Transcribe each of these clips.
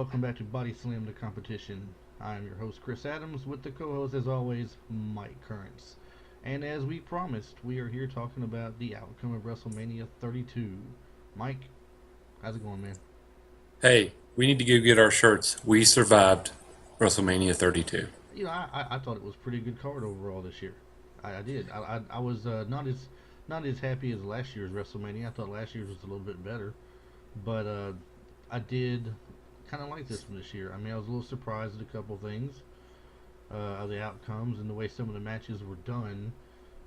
welcome back to Body Slam the Competition. I am your host, Chris Adams, with the co-host, as always, Mike Currence. And as we promised, we are here talking about the outcome of WrestleMania 32. Mike, how's it going, man? Hey, we need to go get our shirts. We survived WrestleMania 32. I thought it was a pretty good card overall this year. I did. I was not as happy as last year's WrestleMania. I thought last year's was a little bit better, but I did kind of like this one this year. I mean, I was a little surprised at a couple things, of the outcomes and the way some of the matches were done.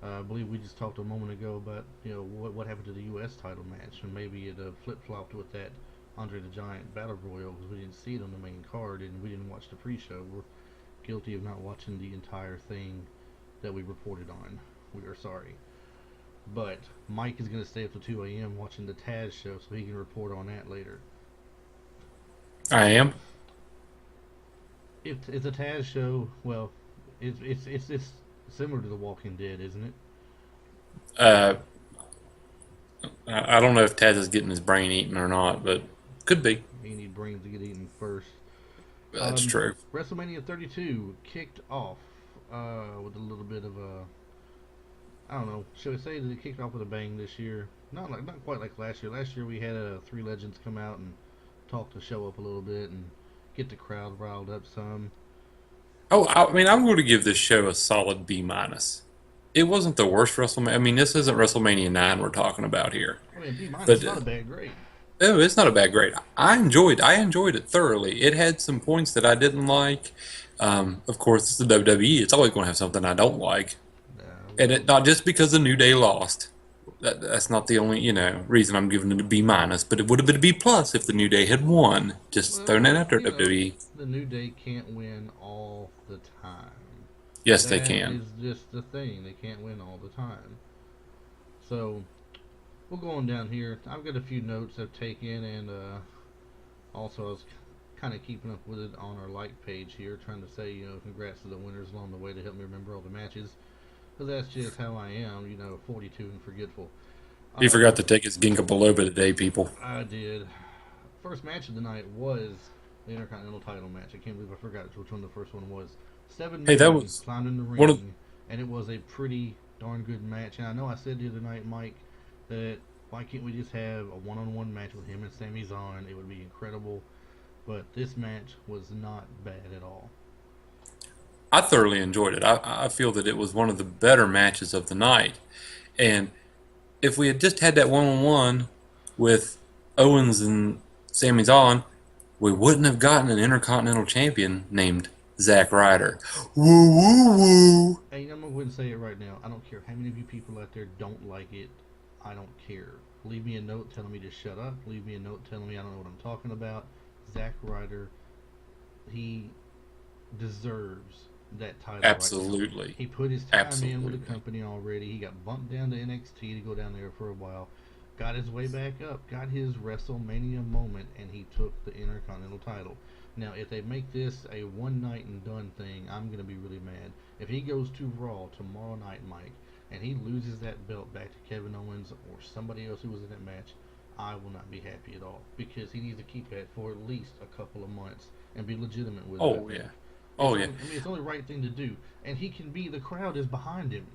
I believe we just talked a moment ago about what happened to the U.S. title match, and maybe it flip flopped with that Andre the Giant Battle Royal because we didn't see it on the main card and we didn't watch the pre-show. We're guilty of not watching the entire thing that we reported on. We are sorry. But Mike is going to stay up to 2 a.m. watching the Taz show so he can report on that later. I am. It's a Taz show. Well, it's similar to The Walking Dead, isn't it? Uh, I don't know if Taz is getting his brain eaten or not, but could be. You need brains to get eaten first. That's true. WrestleMania 32 kicked off with a little bit of a, I don't know, should we say that it kicked off with a bang this year? Not quite like last year. Last year we had three legends come out and talk the show up a little bit and get the crowd riled up some. Oh, I mean, I'm going to give this show a solid B minus. It wasn't the worst WrestleMania. I mean, this isn't WrestleMania 9 we're talking about here, I mean, B minus but not a bad grade. oh, it's not a bad grade. I enjoyed it thoroughly. It had some points that I didn't like. Of course, it's the WWE. It's always going to have something I don't like. And Well, it not just because the New Day lost. That's not the only reason I'm giving it a B minus. But it would have been a B plus if the New Day had won. Just throwing that out there, WWE. the New Day can't win all the time. Yes, they That can. is just the thing. They can't win all the time. So we'll go on down here. I've got a few notes I've taken, and also I was kind of keeping up with it on our like page here, trying to say congrats to the winners along the way to help me remember all the matches, because that's just how I am. 42 and forgetful. He Uh, forgot to take his ginkgo biloba today, people. I did. First match of the night was the Intercontinental title match. I can't believe I forgot which one the first one was. Seven Hey, that men was climbed in the one of ring, and it was a pretty darn good match. And I know I said the other night, Mike, that why can't we just have a one-on-one match with him and Sami Zayn? It would be incredible. But this match was not bad at all. I thoroughly enjoyed it. I feel that it was one of the better matches of the night. And if we had just had that one on one with Owens and Sami Zayn, we wouldn't have gotten an Intercontinental Champion named Zack Ryder. Woo woo woo. Hey, I'm gonna go ahead and say it right now. I don't care how many of you people out there don't like it. I don't care. Leave me a note telling me to shut up. Leave me a note telling me I don't know what I'm talking about. Zack Ryder, he deserves that title right now. Absolutely. He put his time in with the Absolutely. company already. He got bumped down to NXT to go down there for a while. Got his way back up. Got his WrestleMania moment, and he took the Intercontinental title. Now, if they make this a one night and done thing, I'm gonna be really mad. If he goes to Raw tomorrow night, Mike, and he loses that belt back to Kevin Owens or somebody else who was in that match, I will not be happy at all because he needs to keep that for at least a couple of months and be legitimate with it. I Oh think yeah. Oh yeah. it's the only right thing to do, and he can be. The crowd is behind him.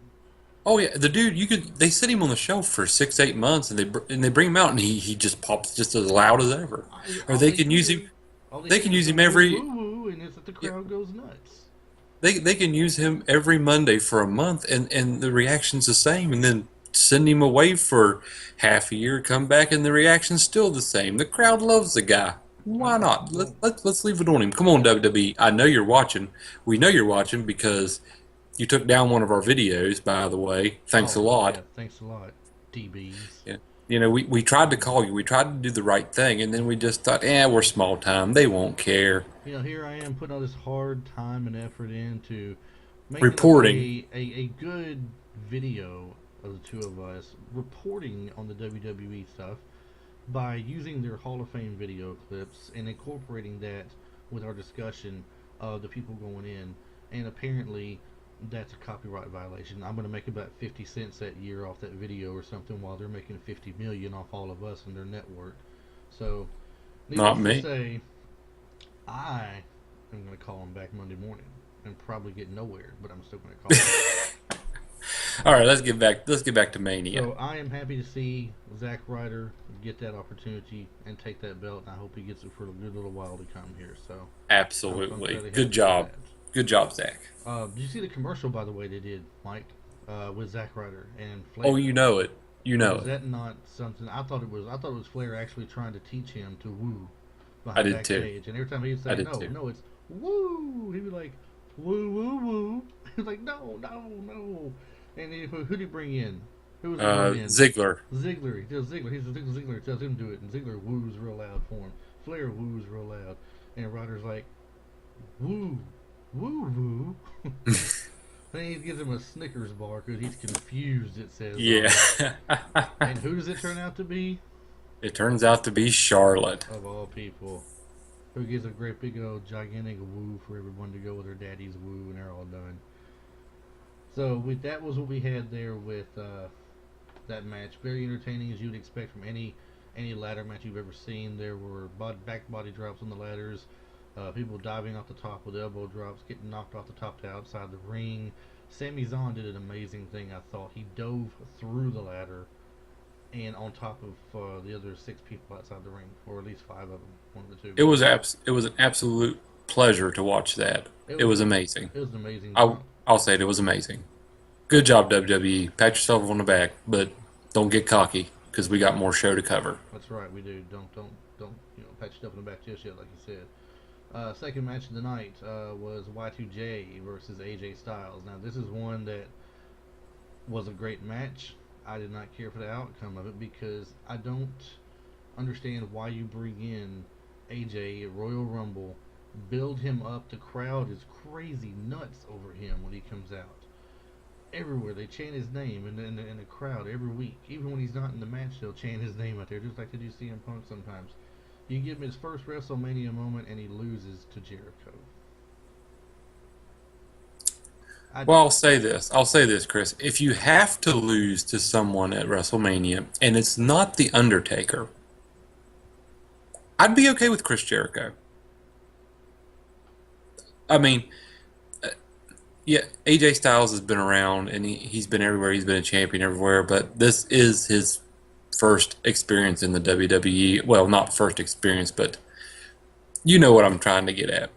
Oh yeah. The dude, you could. They sit him on the shelf for 6 8 months, and they bring him out, and he just pops just as loud as ever. Or All they they can use him. hear, all they They hear can is use the him woo every. woo woo, and it's that the Yeah, crowd goes nuts. they can use him every Monday for a month, and the reaction's the same, and then send him away for half a year, come back, and the reaction's still the same. The crowd loves the guy. Why not? Well, Let's leave it on him. Come on, WWE. I know you're watching. We know you're watching because you took down one of our videos, by the way. Thanks a oh lot. yeah, thanks a lot, DBs. Yeah. We tried to call you. We tried to do the right thing, and then we just thought, we're small time. They won't care. Here I am putting all this hard time and effort into making Reporting. a good video of the two of us reporting on the WWE stuff by using their Hall of Fame video clips and incorporating that with our discussion of the people going in. And apparently, that's a copyright violation. I'm going to make about 50 cents that year off that video or something while they're making 50 million off all of us and their network. So, Not needless to me. say, I am going to call him back Monday morning and probably get nowhere, but I'm still going to call him. All right, let's get back. Let's get back to Mania. So I am happy to see Zack Ryder get that opportunity and take that belt. And I hope he gets it for a good little while to come here. So I'm Absolutely, fairly good happy with job. that. Good job, Zach. Did you see the commercial, by the way, they did, Mike, with Zack Ryder and Oh, Flair? you know it. You know Was it. that not something? I thought it was Flair actually trying to teach him to woo I behind did too. backstage, and every time he'd I say did no, too. no, it's woo. He'd be like woo woo woo. He's like no, no, no. And who did he bring in? Who was he brought in? Ziggler. Ziggler. He tells Ziggler. Ziggler tells him to do it, and Ziggler woos real loud for him. Flair woos real loud, and Ryder's like woo, woo woo. Then he gives him a Snickers bar because he's confused. It says on Yeah. it. And who does it turn out to be? It turns out to be Charlotte. Of all people, who gives a great big old gigantic woo for everyone to go with their daddy's woo, and they're all done. So that was what we had there with that match. Very entertaining as you'd expect from any ladder match you've ever seen. There were back body drops on the ladders, people diving off the top with elbow drops, getting knocked off the top to outside the ring. Sami Zayn did an amazing thing. I thought he dove through the ladder and on top of the other six people outside the ring, or at least five of them, one of the two. It was an absolute pleasure to watch that. It It was was amazing. it was an amazing I jump. I'll say it was amazing. Good job, WWE. Pat yourself on the back, but don't get cocky because we got more show to cover. That's right, we do. Don't pat yourself in the back just yet, like you said. Second match of the night was Y2J versus AJ Styles. Now this is one that was a great match. I did not care for the outcome of it because I don't understand why you bring in AJ at Royal Rumble, build him up. The crowd is crazy nuts over him when he comes out. Everywhere they chant his name in the crowd every week. Even when he's not in the match, they'll chant his name out there, just like they do CM Punk sometimes. You give him his first WrestleMania moment, and he loses to Jericho. I, Well, I'll say this, Chris. If you have to lose to someone at WrestleMania and it's not The Undertaker, I'd be okay with Chris Jericho. I mean, yeah, AJ Styles has been around and he's been everywhere. He's been a champion everywhere, but this is his first experience in the WWE. Well, not first experience, but you know what I'm trying to get at.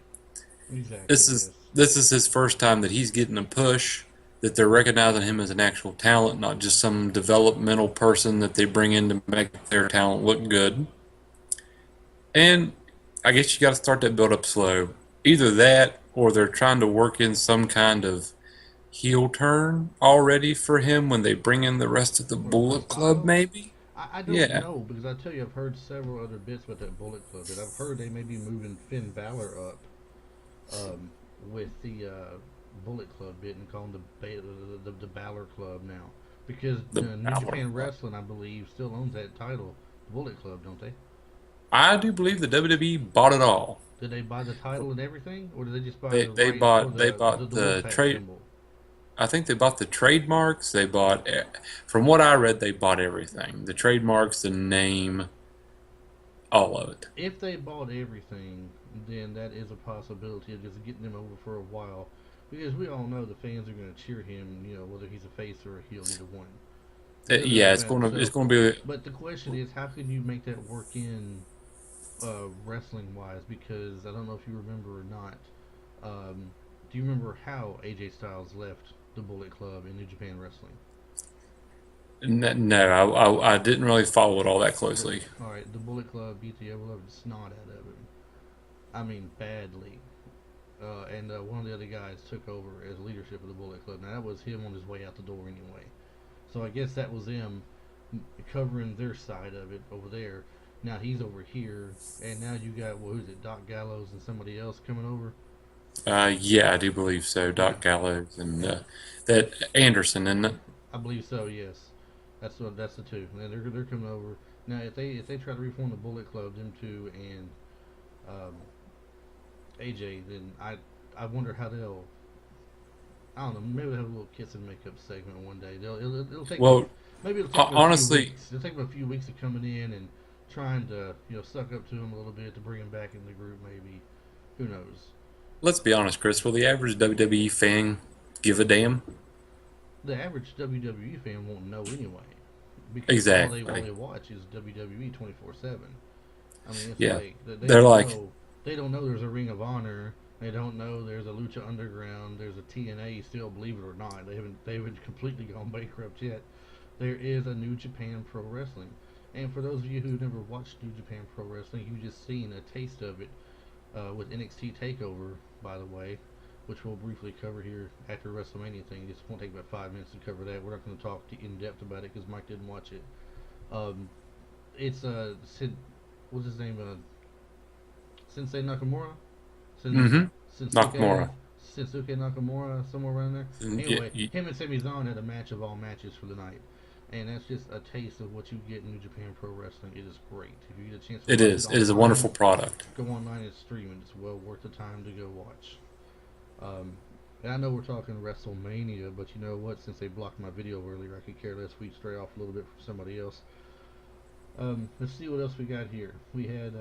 exactly. Yes. This is his first time that he's getting a push, that they're recognizing him as an actual talent, not just some developmental person that they bring in to make their talent look good. And I guess you got to start that build up slow. Either that, or they're trying to work in some kind of heel turn already for him when they bring in the rest of the For Bullet Club, Styles, maybe. I don't Yeah, know because I tell you I've heard several other bits about that Bullet Club. That I've heard they may be moving Finn Balor up um, with the Bullet Club bit and calling the Balor Club now because the New Balor Japan Club. Wrestling I believe still owns that title, Bullet Club, don't they? I do believe the WWE bought it all. Did they buy the title and everything, or did they just buy They the they rights for bought they the bought the Wolfpack trade. symbol? I think they bought the trademarks. They bought, from what I read, they bought everything. The trademarks, the name, all of it. If they bought everything, then that is a possibility of just getting him over for a while. Because we all know the fans are going to cheer him, whether he's a face or a heel, either one. It really Yeah, doesn't matter. it's So, gonna be. but the question is, how can you make that work in wrestling wise? Because I don't know if you remember or not. Do you remember how AJ Styles left the Bullet Club in New Japan Wrestling? No, I didn't really follow it all that closely. All right, the Bullet Club beat the ever loving snot out of him. I mean, badly. And one of the other guys took over as leadership of the Bullet Club. Now that was him on his way out the door anyway. So I guess that was them covering their side of it over there. Now he's over here, and now you got who's it? Doc Gallows and somebody else coming over. Yeah, I do believe so. Yeah, Doc Gallows and that Anderson, and I believe so. Yes, that's the two. And they're coming over now. If they try to reform the Bullet Club, them two and um, AJ, then I wonder how they'll. I don't know. Maybe they'll have a little kiss and makeup segment one day. It'll take them. well, Maybe it'll take them a few honestly, weeks. It'll take them a few weeks of coming in and trying to suck up to him a little bit to bring him back in the group maybe. Who knows? Let's be honest, Chris. Will the average WWE fan give a damn? The average WWE fan won't know anyway, because all Exactly. they watch is WWE 24/7. I mean, it's Yeah. like They're like, they don't know there's a Ring of Honor. They don't know there's a Lucha Underground. There's a TNA still, believe it or not. They haven't completely gone bankrupt yet. There is a New Japan Pro Wrestling, and for those of you who never watched New Japan Pro Wrestling, you've just seen a taste of it with NXT Takeover, by the way, which we'll briefly cover here after WrestleMania thing. This won't take about 5 minutes to cover that. We're not going to talk in depth about it because Mike didn't watch it. Um, it's what's his name? Sensei Nakamura, Sen, mm-hmm. Sensuke Nakamura. Sensuke Nakamura, somewhere around there. Yeah, Anyway, him and Sami Zayn had a match of all matches for the night, and that's just a taste of what you get in New Japan Pro Wrestling. It is great. If you get a chance to it watch it is. It is a online, wonderful product. go online and stream it. It's well worth the time to go watch. Um, and I know we're talking WrestleMania, but you know what? Since they blocked my video earlier, I could care less. We stray off a little bit from somebody else. Let's see what else we got here. We had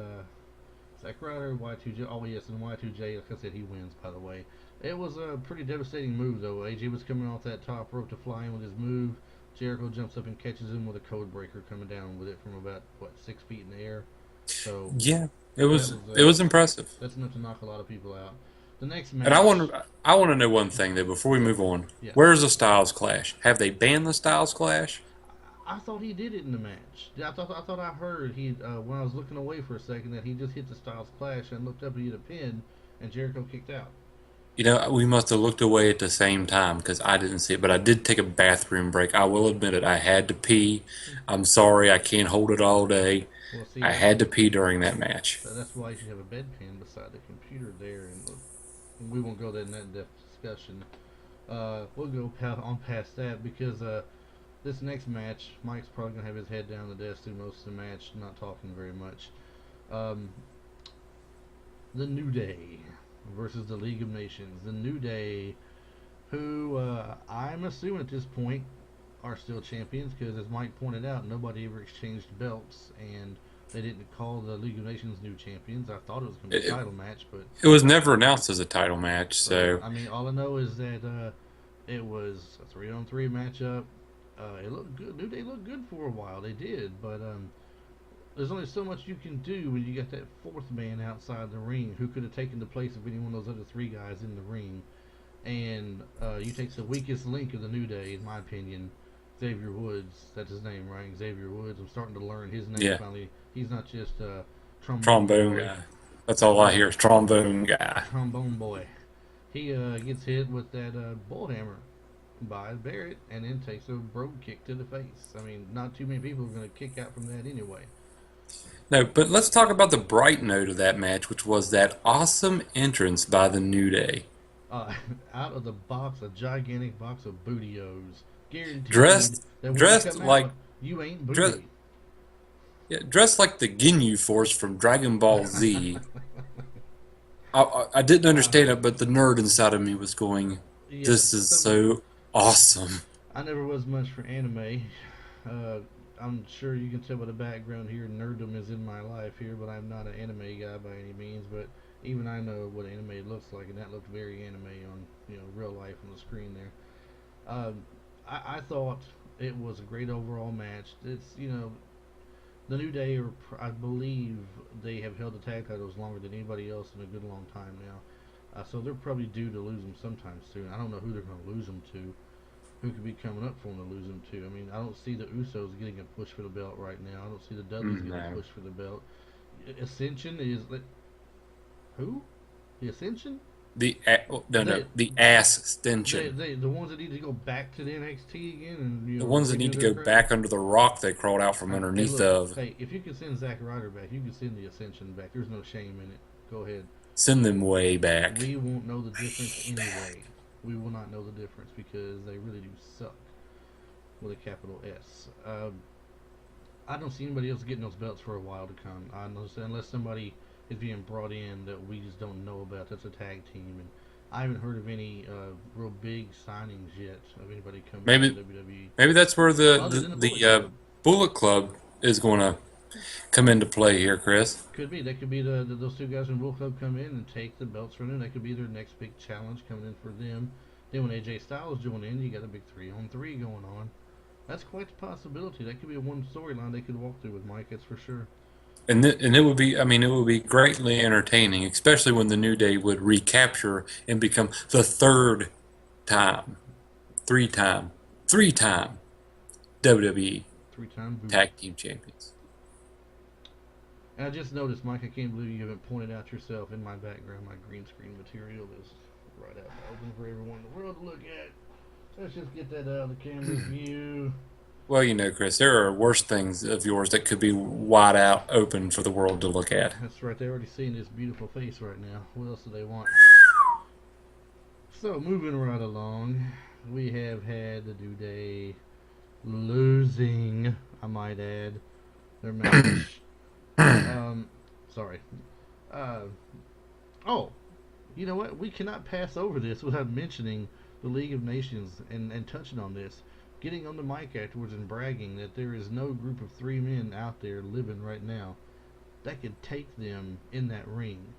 Zack Ryder, Y2J. Oh yes, and Y2J. Like I said, he wins. By the way, it was a pretty devastating move though. AJ was coming off that top rope to fly in with his move. Jericho jumps up and catches him with a code breaker, coming down with it from about 6 feet in the air. So Yeah, that was it was impressive. that's enough to knock a lot of people out. The next And match, I want to know one thing though before we move on. yeah, Where's the Styles Clash? Have they banned the Styles Clash? I thought he did it in the match. I thought I heard he when I was looking away for a second that he just hit the Styles Clash and looked up and hit a pin, and Jericho kicked out. You know, we must have looked away at the same time because I didn't see it. But I did take a bathroom break. I will admit it. I had to pee. I'm sorry. I can't hold it all day. Well, see, I had to pee during that match. that's why you should have a bedpan beside the computer there, and look, we won't go there in that depth discussion. We'll go on past that because this next match, Mike's probably gonna have his head down the desk through most of the match, not talking very much. Um, the New Day versus the League of Nations. The New Day, who I'm assuming at this point are still champions, because as Mike pointed out, nobody ever exchanged belts, and they didn't call the League of Nations new champions. I thought it was going to be a It, title match, but it was never announced as a title match, right. so I mean, all I know is that it was a 3-on-3 matchup. It looked good. New Day looked good for a while. They did, but there's only so much you can do when you got that fourth man outside the ring who could have taken the place of any one of those other three guys in the ring. And you take the weakest link of the New Day, in my opinion, Xavier Woods. That's his name, right? Xavier Woods. I'm starting to learn his name yeah, finally. He's not just trombone trombone boy. guy. That's all I hear is trombone guy. Trombone boy. He gets hit with that bullhammer by Barrett, and then takes a brogue kick to the face. I mean, not too many people are going to kick out from that anyway. No, but let's talk about the bright note of that match, which was that awesome entrance by the New Day. uh, Out of the box, a gigantic box of bootios. Guaranteed Dressed, that when you dressed come like, out, you ain't dressed, booty. yeah, dressed like the Ginyu Force from Dragon Ball Z. I didn't understand it, but the nerd inside of me was going, Yeah, "This is so awesome." I never was much for anime. Uh, I'm sure you can tell by the background here, nerddom is in my life here, but I'm not an anime guy by any means. But even I know what anime looks like, and that looked very anime on real life on the screen there. I thought it was a great overall match. It's the New Day are, I believe, they have held the tag titles longer than anybody else in a good long time now. So they're probably due to lose them sometime soon. I don't know who they're going to lose them to. Who could be coming up for them to lose them to? I mean, I don't see the Usos getting a push for the belt right now. I don't see the Dudleys getting a No. push for the belt. Ascension is who? The Ascension? They, The ass they, extension. they, the ones that need to go back to the NXT again and The ones that redo need to their go crap. back under the rock they crawled out from Hey, underneath look. of. Hey, if you can send Zack Ryder back, you can send the Ascension back. There's no shame in it. Go ahead. Send them way back. We won't know the difference Way anyway. back. We will not know the difference because they really do suck with a capital S. I don't see anybody else getting those belts for a while to come. I know, unless somebody is being brought in that we just don't know about. That's a tag team, and I haven't heard of any real big signings yet of anybody coming to Maybe WWE maybe that's where other than the Bullet the Club. Bullet Club is going to come into play here, Chris. Could be. That could be those two guys from Bullet Club come in and take the belts from them. That could be their next big challenge coming in for them. Then when AJ Styles join in, you got a big 3-on-3 going on. That's quite the possibility. That could be a one storyline they could walk through with Mike. That's for sure. And it would be, I mean, it would be greatly entertaining, especially when the New Day would recapture and become the third time, three-time WWE Three-time boot. Tag Team Champions. And I just noticed, Mike, I can't believe you haven't pointed out yourself in my background. My green screen material is right out open for everyone in the world to look at. Let's just get that out of the camera's view. Well, you know, Chris, there are worse things of yours that could be wide out open for the world to look at. That's right. They're already seeing this beautiful face right now. What else do they want? So, moving right along, we have had the New Day losing, I might add, their match. Sorry. Oh, you know what? We cannot pass over this without mentioning the League of Nations and touching on this. Getting on the mic afterwards and bragging that there is no group of three men out there living right now that could take them in that ring.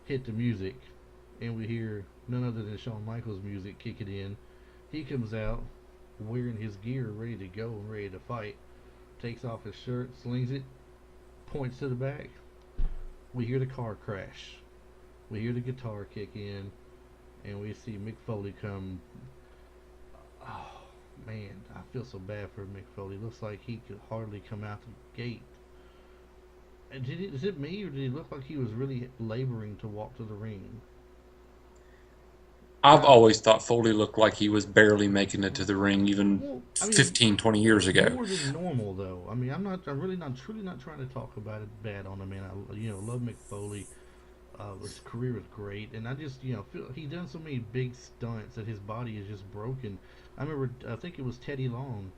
Hit the music, and we hear none other than Shawn Michaels' music kicking in. He comes out wearing his gear, ready to go and ready to fight. Takes off his shirt, slings it, points to the back. We hear the car crash. We hear the guitar kick in, and we see Mick Foley come. Oh, man, I feel so bad for Mick Foley. Looks like he could hardly come out the gate. And is it me, or did he look like he was really laboring to walk to the ring? I've always thought Foley looked like he was barely making it to the ring even Well, 15, 20 years ago. More than normal, though. I mean, I'm really not, truly not trying to talk about it bad on him, man. I love Mick Foley. His career was great, and I just, feel he done so many big stunts that his body is just broken. I remember, I think it was Teddy Long,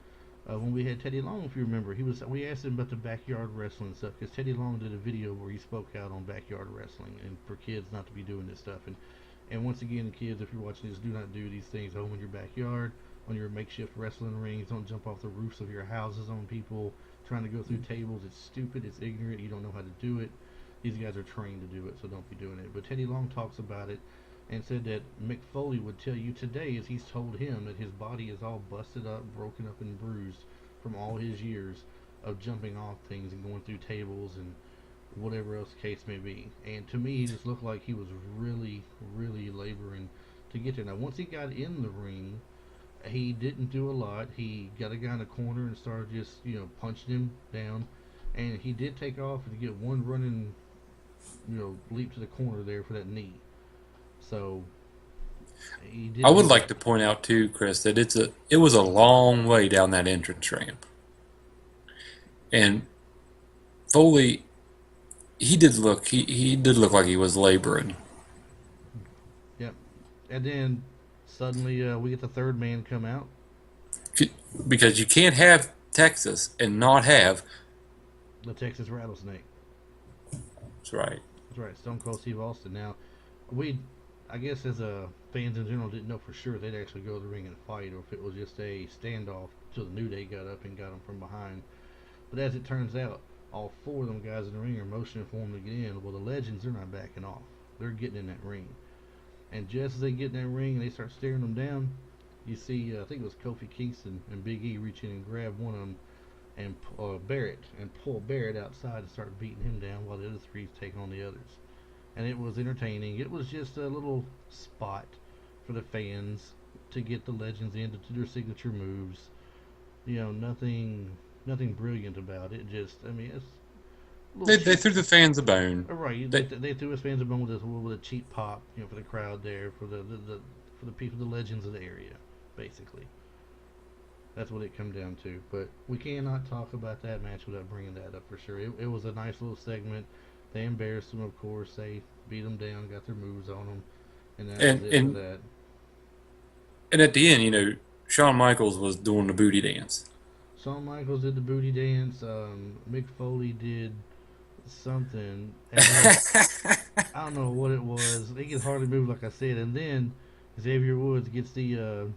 when we had Teddy Long, if you remember, we asked him about the backyard wrestling stuff, because Teddy Long did a video where he spoke out on backyard wrestling, and for kids not to be doing this stuff, and once again, kids, if you're watching this, do not do these things home in your backyard, on your makeshift wrestling rings. Don't jump off the roofs of your houses on people, trying to go through tables. It's stupid, it's ignorant, you don't know how to do it. These guys are trained to do it, so don't be doing it. But Teddy Long talks about it and said that Mick Foley would tell you today, as he's told him, that his body is all busted up, broken up, and bruised from all his years of jumping off things and going through tables and whatever else the case may be. And to me, he just looked like he was really, really laboring to get there. Now, once he got in the ring, he didn't do a lot. He got a guy in the corner and started just, punching him down. And he did take off to get one running, leap to the corner there for that knee. So he did. I would like to point out too, Chris, that it was a long way down that entrance ramp, and Foley, he did look like he was laboring. Yep. And then suddenly we get the third man come out. Because you can't have Texas and not have The Texas Rattlesnake. That's right. That's right. Stone Cold Steve Austin. Now, I guess as fans in general didn't know for sure if they'd actually go to the ring and fight, or if it was just a standoff till the New Day got up and got them from behind. But as it turns out, all four of them guys in the ring are motioning for them to get in. Well, the Legends, they're not backing off. They're getting in that ring. And just as they get in that ring and they start staring them down, you see, I think it was Kofi Kingston and Big E reach in and grab one of them and pull Barrett outside and start beating him down while the other three take on the others. And it was entertaining. It was just a little spot for the fans to get the Legends in to do their signature moves. Nothing brilliant about it. Just, it's They threw the fans a bone. right. They threw us fans a bone with a cheap pop, for the crowd there, for the people, the legends of the area, basically. That's what it come down to. But we cannot talk about that match without bringing that up for sure. It was a nice little segment. They embarrassed them, of course. They beat them down, got their moves on them, and that was it for that. And at the end, Shawn Michaels was doing the booty dance. Shawn Michaels did the booty dance. Mick Foley did something. I don't know what it was. He could hardly move, like I said. And then Xavier Woods gets the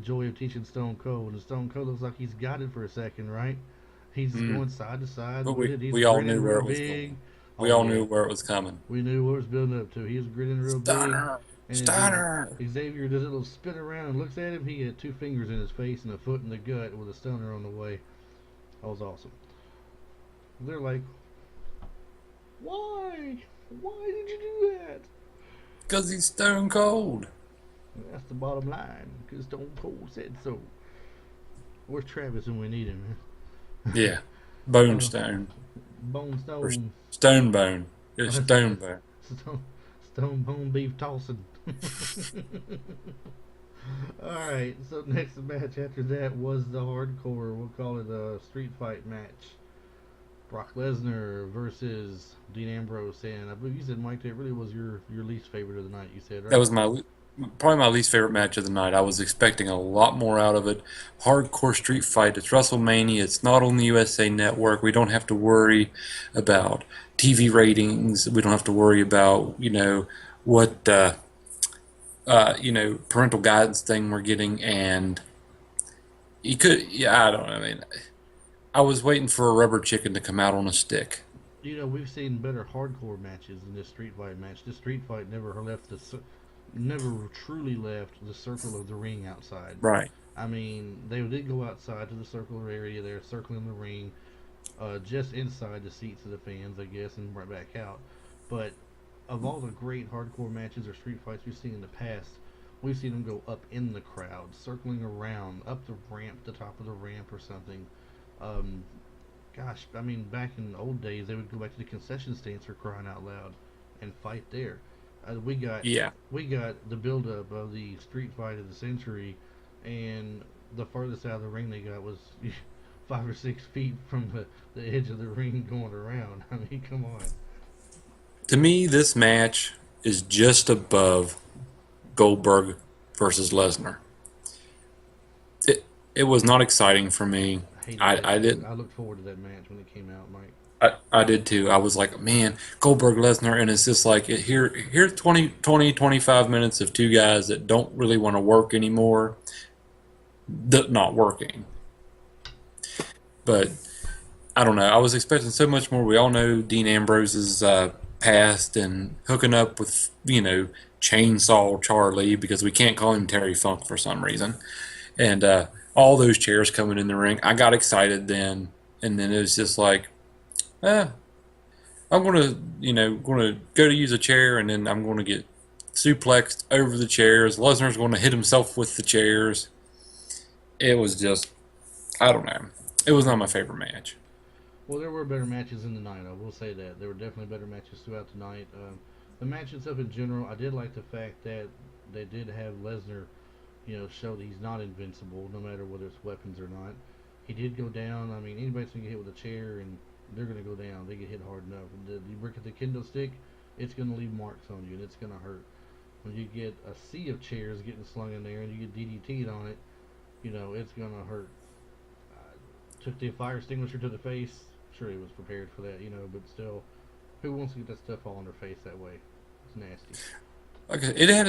joy of teaching Stone Cold. And Stone Cold looks like he's got it for a second, right? He's going side to side But with it. He's we all grinning knew where real it was big. going. We Oh all yeah, knew where it was coming. we knew what it was building up to. He was grinning real big, Stunner! and as Stunner! Xavier does a little spin around and looks at him, he had two fingers in his face and a foot in the gut with a stunner on the way. That was awesome. They're like, why? Why did you do that? Because he's stone cold. That's the bottom line, because Stone Cold said so. Where's Travis when we need him? Yeah. Bone Stone. Bone Or Stone. Stone Bone. It's Stone Bone. Stone Bone Beef Tossing. Alright, so next match after that was the hardcore, we'll call it a street fight match. Brock Lesnar versus Dean Ambrose, and I believe you said, Mike, that really was your least favorite of the night, you said, right? That was probably my least favorite match of the night. I was expecting a lot more out of it. Hardcore street fight. It's WrestleMania. It's not on the USA Network. We don't have to worry about TV ratings. We don't have to worry about what parental guidance thing we're getting. And you could, yeah, I don't know. I mean, I was waiting for a rubber chicken to come out on a stick. We've seen better hardcore matches than this street fight match. This street fight never truly left the circle of the ring outside. Right. I mean, they did go outside to the circular area there, circling the ring, just inside the seats of the fans, I guess, and right back out. But of all the great hardcore matches or street fights we've seen in the past, we've seen them go up in the crowd, circling around, up the ramp, the top of the ramp or something. Gosh, I mean, back in the old days, they would go back to the concession stands for crying out loud and fight there. We got the build-up of the street fight of the century, and the farthest out of the ring they got was 5 or 6 feet from the edge of the ring going around. I mean, come on. To me, this match is just above Goldberg versus Lesnar. It was not exciting for me. I didn't. I looked forward to that match when it came out, Mike. I did too. I was like, man, Goldberg Lesnar, and it's just like here's 25 minutes of two guys that don't really want to work anymore, not working. But I don't know. I was expecting so much more. We all know Dean Ambrose's past and hooking up with Chainsaw Charlie, because we can't call him Terry Funk for some reason, and all those chairs coming in the ring. I got excited then, and then it was just like, I'm gonna go to use a chair, and then I'm gonna get suplexed over the chairs. Lesnar's gonna hit himself with the chairs. It was just, I don't know. It was not my favorite match. Well, there were better matches in the night. I will say that there were definitely better matches throughout the night. The match itself in general, I did like the fact that they did have Lesnar, show that he's not invincible, no matter whether it's weapons or not. He did go down. I mean, anybody's gonna get hit with a chair, and they're gonna go down. They get hit hard enough. You break at the kendo stick, it's gonna leave marks on you, and it's gonna hurt. When you get a sea of chairs getting slung in there, and you get DDT'd on it, it's gonna hurt. Took the fire extinguisher to the face. Sure, he was prepared for that, but still, who wants to get that stuff all on their face that way? It's nasty. Okay, it had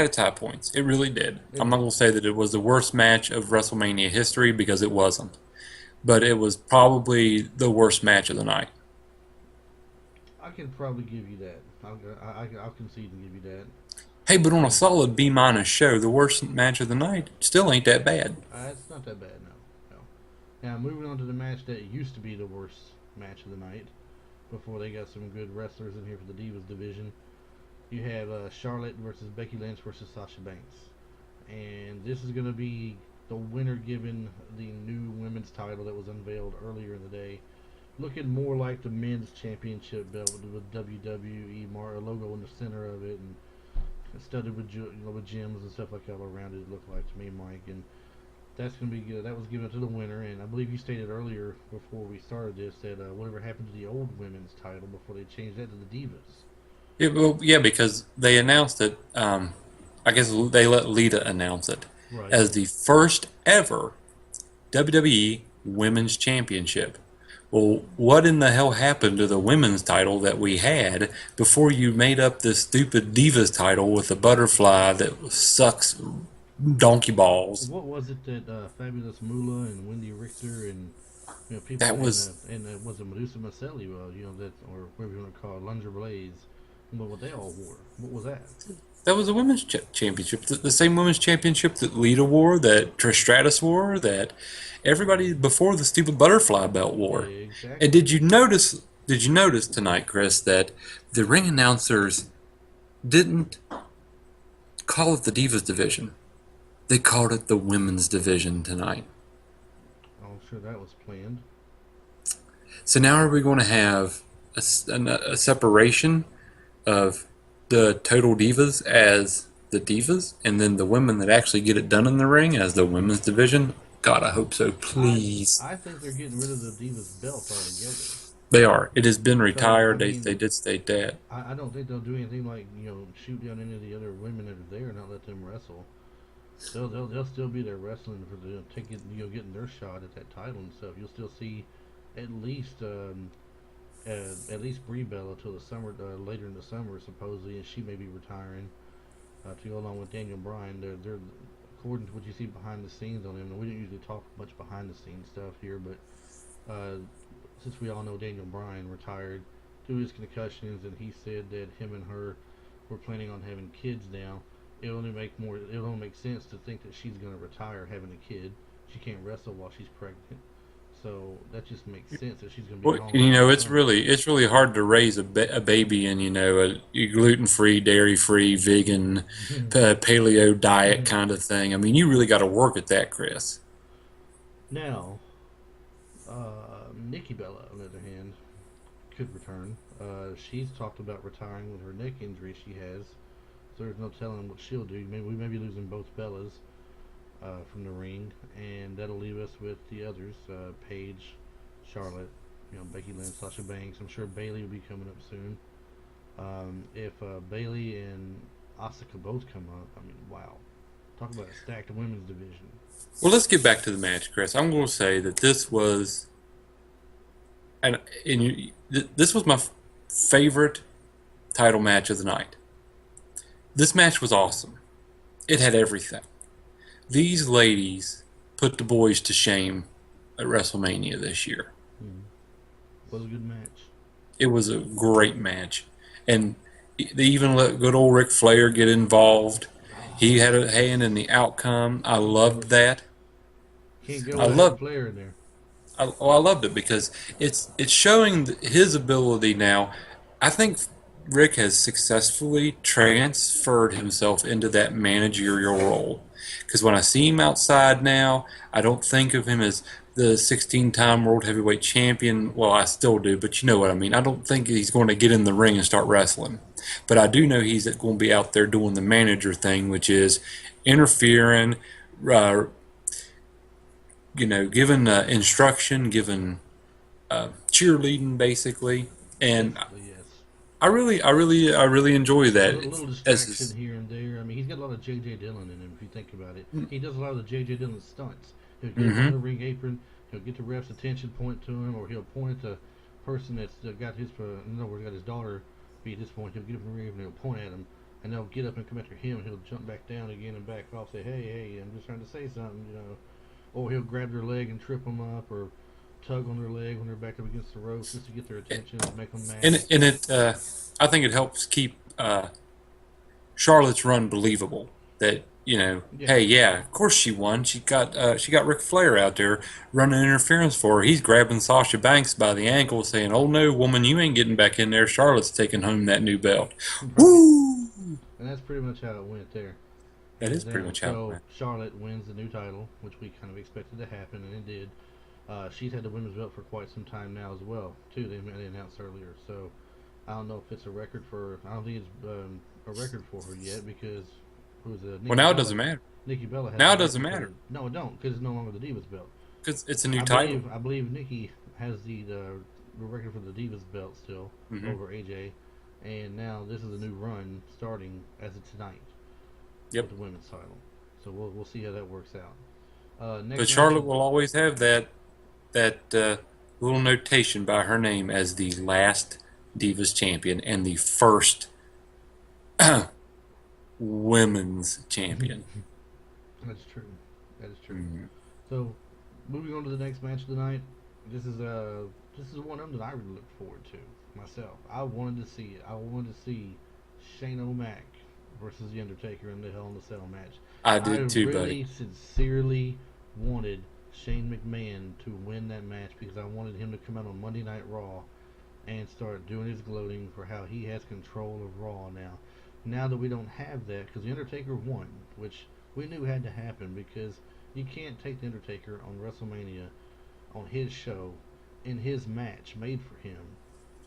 its high points. It really did. I'm not gonna say that it was the worst match of WrestleMania history, because it wasn't, but it was probably the worst match of the night. I can probably give you that. I'll concede and give you that. Hey, but on a solid B- show, the worst match of the night still ain't that bad. It's not that bad, no. Now, moving on to the match that used to be the worst match of the night, before they got some good wrestlers in here for the Divas division. You have Charlotte versus Becky Lynch versus Sasha Banks. And this is going to be the winner given the new women's title that was unveiled earlier in the day. Looking more like the men's championship belt with WWE logo in the center of it, and studded with gems and stuff like that all around it. It looked like to me, Mike, and that's going to be good. That was given to the winner, and I believe you stated earlier before we started this that whatever happened to the old women's title before they changed that to the Divas. Yeah, because they announced it. I guess they let Lita announce it as the first ever WWE Women's Championship. Well, what in the hell happened to the women's title that we had before you made up this stupid Divas title with a butterfly that sucks donkey balls. What was it that Fabulous Moolah and Wendy Richter and people That and was was it Medusa Maselli? That, or whatever you want to call it, Lunger Blaze. What they all wore. What was that? that was a women's championship, the same women's championship that Lita wore, that Trish Stratus wore, that everybody before the stupid butterfly belt wore. And Exactly. Did you notice tonight, Chris, that the ring announcers didn't call it the Divas division? They called it the women's division tonight. I'm sure that was planned. So now are we going to have a separation of the total divas as the divas, and then the women that actually get it done in the ring as the women's division? God, I hope so. I Please. I think they're getting rid of the Divas belt altogether. They are. It has been So I retired. They mean, did state that. I don't think they'll do anything like shoot down any of the other women that are there and not let them wrestle. They'll still be there wrestling for the taking getting their shot at that title and stuff. You'll still see at least Brie Bella till the summer, later in the summer supposedly, and she may be retiring to go along with Daniel Bryan. They're according to what you see behind the scenes on them. And we don't usually talk much behind the scenes stuff here, but since we all know Daniel Bryan retired due to his concussions, and he said that him and her were planning on having kids now. It only makes sense to think that she's going to retire having a kid. She can't wrestle while she's pregnant, so that just makes sense that she's going to be Well, gone you till know, the summer. it's really hard to raise a baby in, a gluten-free, dairy-free, vegan, paleo diet kind of thing. I mean, you really got to work at that, Chris. Now, Nikki Bella, on the other hand, could return. She's talked about retiring with her neck injury she has, so there's no telling what she'll do. Maybe we may be losing both Bellas from the ring, and that'll leave us with the others: Paige, Charlotte, Becky Lynch, Sasha Banks. I'm sure Bailey will be coming up soon. If Bailey and Asuka both come up, I mean, wow, talk about a stacked women's division. Well, let's get back to the match, Chris. I'm going to say that this was, this was my favorite title match of the night. This match was awesome. It had everything. These ladies put the boys to shame at WrestleMania this year. Mm. Was a good match. It was a great match, and they even let good old Ric Flair get involved. Oh, He had a hand in the outcome. I of loved course. that. Can't go I without having loved. Flair in there. I loved it because it's showing his ability now. I think Rick has successfully transferred himself into that managerial role. Because when I see him outside now, I don't think of him as the 16-time world heavyweight champion. Well, I still do, but you know what I mean. I don't think he's going to get in the ring and start wrestling. But I do know he's going to be out there doing the manager thing, which is interfering, uh, giving instruction, giving cheerleading, basically. And Basically, yes. I really enjoy A that. little As distraction here and there. I mean, he's got a lot of J.J. Dillon in him, if you think about it. He does a lot of the J.J. Dillon stunts. He'll get up on mm-hmm. the ring apron, he'll get the ref's attention, point to him, or he'll point at the person that's got his, in other words, got his daughter be at this point. He'll get up on the ring apron and he'll point at him, and they'll get up and come after him. He'll jump back down again and back off, say, hey, I'm just trying to say something. Or he'll grab their leg and trip them up, or tug on their leg when they're back up against the ropes just to get their attention and make them mad. And I think it helps keep Charlotte's run believable. That Yeah. hey, yeah, of course she won. She got Ric Flair out there running interference for her. He's grabbing Sasha Banks by the ankle, saying, "Oh no, woman, you ain't getting back in there. Charlotte's taking home that new belt." Right. Woo! And that's pretty much how it went there. That is And pretty much how it so went. Charlotte wins the new title, which we kind of expected to happen, and it did. She's had the women's belt for quite some time now as well, too. They announced earlier, so I don't know if it's a record for. I don't think it's a record for her yet because who's Well, Nikki now it Bella? doesn't matter. Nikki Bella has Now the it doesn't record for matter the. No, it don't because it's no longer the Divas belt. because it's a new I title. believe I believe Nikki has the record for the Divas belt still Hmm. over AJ, and now this is a new run starting as of tonight Yep. with the women's title. So we'll see how that works out. But Next match Charlotte of will always have that little notation by her name as the last Divas champion and the first women's champion. That's true. That is true. Mm-hmm. So, moving on to the next match of the night. This is one of them that I really look forward to myself. I wanted to see it. I wanted to see Shane O'Mac versus The Undertaker in the Hell in a Cell match. I I did too, buddy. really sincerely wanted Shane McMahon to win that match because I wanted him to come out on Monday Night Raw and start doing his gloating for how he has control of Raw now. Now that we don't have that, because The Undertaker won, which we knew had to happen because you can't take The Undertaker on WrestleMania on his show in his match made for him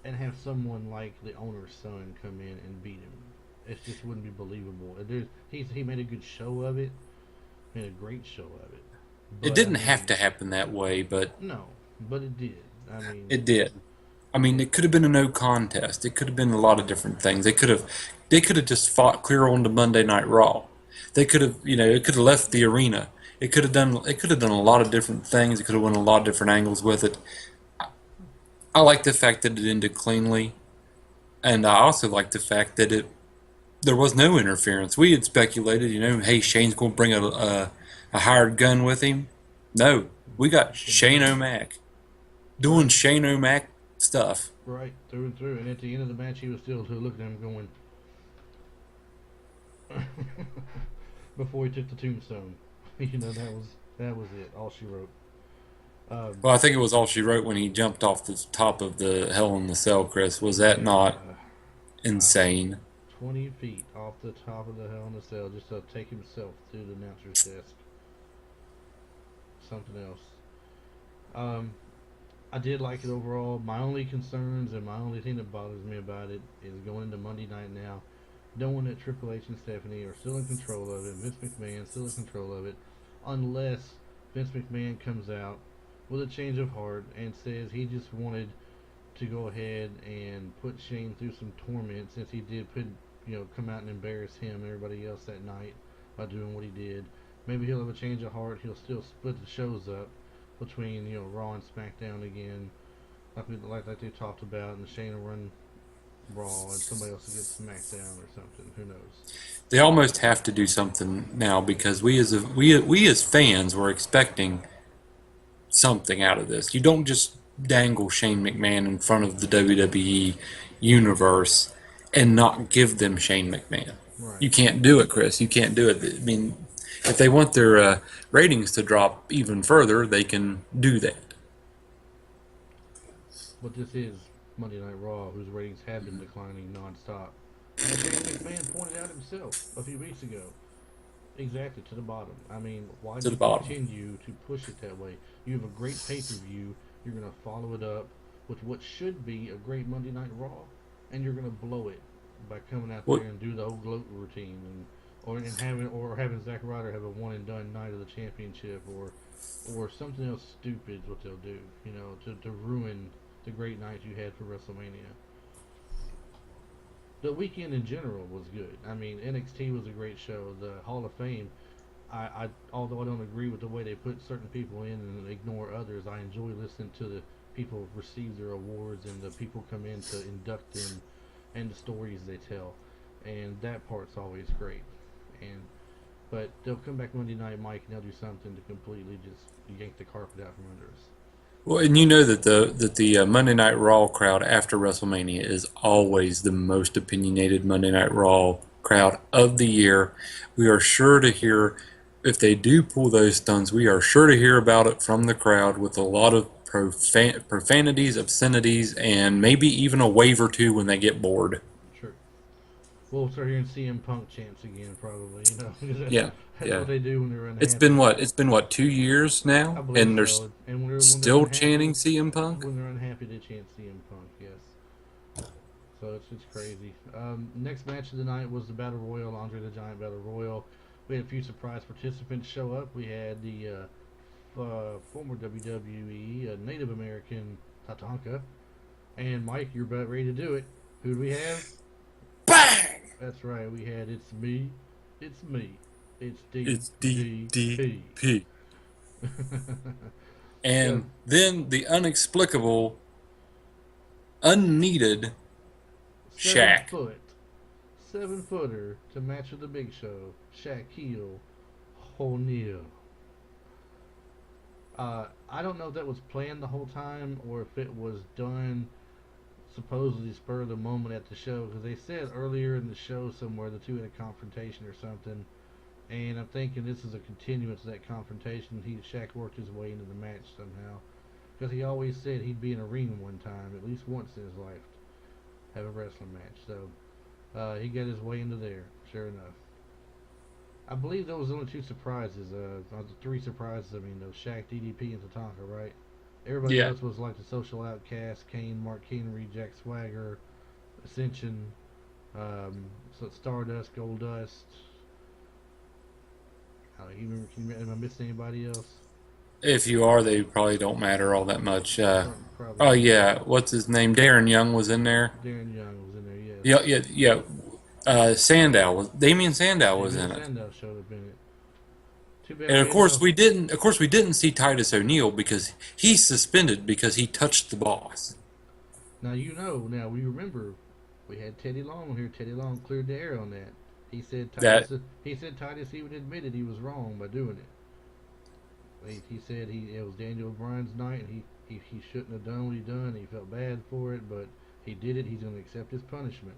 and have someone like the owner's son come in and beat him. It just wouldn't be believable. He made a good show of it, made a great show of it. It But I didn't have mean, to happen that way, but no, but it did. I mean, it did. I mean, it could have been a no contest. It could have been a lot of different things. They could have just fought clear on to Monday Night Raw. They could have, it could have left the arena. It could have done a lot of different things. It could have went a lot of different angles with it. I like the fact that it ended cleanly, and I also like the fact that there was no interference. We had speculated, hey, Shane's going to bring a hired gun with him. No, we got Shane O'Mac doing right, Shane O'Mac stuff. right, through and through. And at the end of the match, he was still looking at him going before he took the tombstone. That was it. All she wrote. Um, Well, I think it was all she wrote when he jumped off the top of the Hell in the Cell, Chris. Was that not uh, wow, insane? 20 feet off the top of the Hell in a Cell just to take himself to the announcer's desk. Something else. Um, I did like it overall. My only concerns and my only thing that bothers me about it is going into Monday night now, knowing that Triple H and Stephanie are still in control of it, Vince McMahon still in control of it, unless Vince McMahon comes out with a change of heart and says he just wanted to go ahead and put Shane through some torment since he did come out and embarrass him and everybody else that night by doing what he did. Maybe he'll have a change of heart. He'll still split the shows up between Raw and SmackDown again, like they talked about, and Shane will run Raw and somebody else will get SmackDown or something. Who knows? They almost have to do something now because we as fans were expecting something out of this. You don't just dangle Shane McMahon in front of the WWE universe and not give them Shane McMahon. Right. You can't do it, Chris. You can't do it. I mean, if they want their ratings to drop even further, they can do that. But this is Monday Night Raw, whose ratings have been declining nonstop. As Shane McMahon pointed out himself a few weeks ago. Exactly, to the bottom. I mean, why To do the you bottom. continue to push it that way? You have a great pay per view. You're going to follow it up with what should be a great Monday Night Raw, and you're going to blow it by coming out there What and do the old gloat routine, or having Zack Ryder have a one and done night of the championship, or something else stupid is what they'll do. To ruin the great night you had for WrestleMania. The weekend in general was good. I mean, NXT was a great show. The Hall of Fame, although I don't agree with the way they put certain people in and ignore others, I enjoy listening to the people receive their awards and the people come in to induct them and the stories they tell, and that part's always great. And but they'll come back Monday night, Mike, and they'll do something to completely just yank the carpet out from under us. Well, and you know that the Monday Night Raw crowd after WrestleMania is always the most opinionated Monday Night Raw crowd of the year. We are sure to hear if they do pull those stunts. We are sure to hear about it from the crowd with a lot of profanities, obscenities, and maybe even a wave or two when they get bored. Sure. We'll start hearing CM Punk chants again, probably. 'Cause that's Yeah, that's yeah. what they do when they're It's been unhappy. what? It's been what, 2 years I now, believe and they're so. And when they're still chanting unhappy, CM Punk. when they're unhappy, they chant CM Punk. Yes. So it's crazy. Next match of the night was the Battle Royal, Andre the Giant Battle Royal. We had a few surprise participants show up. We had the former WWE Native American Tatanka, and Mike, you're about ready to do it. Who do we have? Bang! That's right. We had it's me, it's It's DDP. DDP. So And then the inexplicable, unneeded seven Shaq. foot, 7-footer to match with the Big Show, Shaquille O'Neal. I don't know if that was planned the whole time or if it was done supposedly spur of the moment at the show, because they said earlier in the show somewhere the two had a confrontation or something, and I'm thinking this is a continuance of that confrontation. Shaq worked his way into the match somehow, because he always said he'd be in a ring one time, at least once in his life, have a wrestling match. So he got his way into there, sure enough. I believe those were the only two surprises. The three surprises. I mean, those Shaq, DDP, and Tatanka, right? Everybody Yeah. else was like the social outcast: Kane, Mark Henry, Jack Swagger, Ascension, so Stardust, Goldust. Am I missing anybody else? If you are, they probably don't matter all that much. Probably Oh not. yeah, what's his name? Darren Young was in there. Darren Young was in there, yes. Yeah, yeah, yeah. Sandow was Damien Sandow was Damien in it. Sandow showed up in it. Too bad And we of had course no. we didn't. Of course we didn't see Titus O'Neil because he's suspended because he touched the boss. Now Now we remember we had Teddy Long here. Teddy Long cleared the air on that. He said That Titus. He said Titus even admitted he was wrong by doing it. He said it was Daniel Bryan's night, and he shouldn't have done what he done. He felt bad for it, but he did it. He's going to accept his punishment.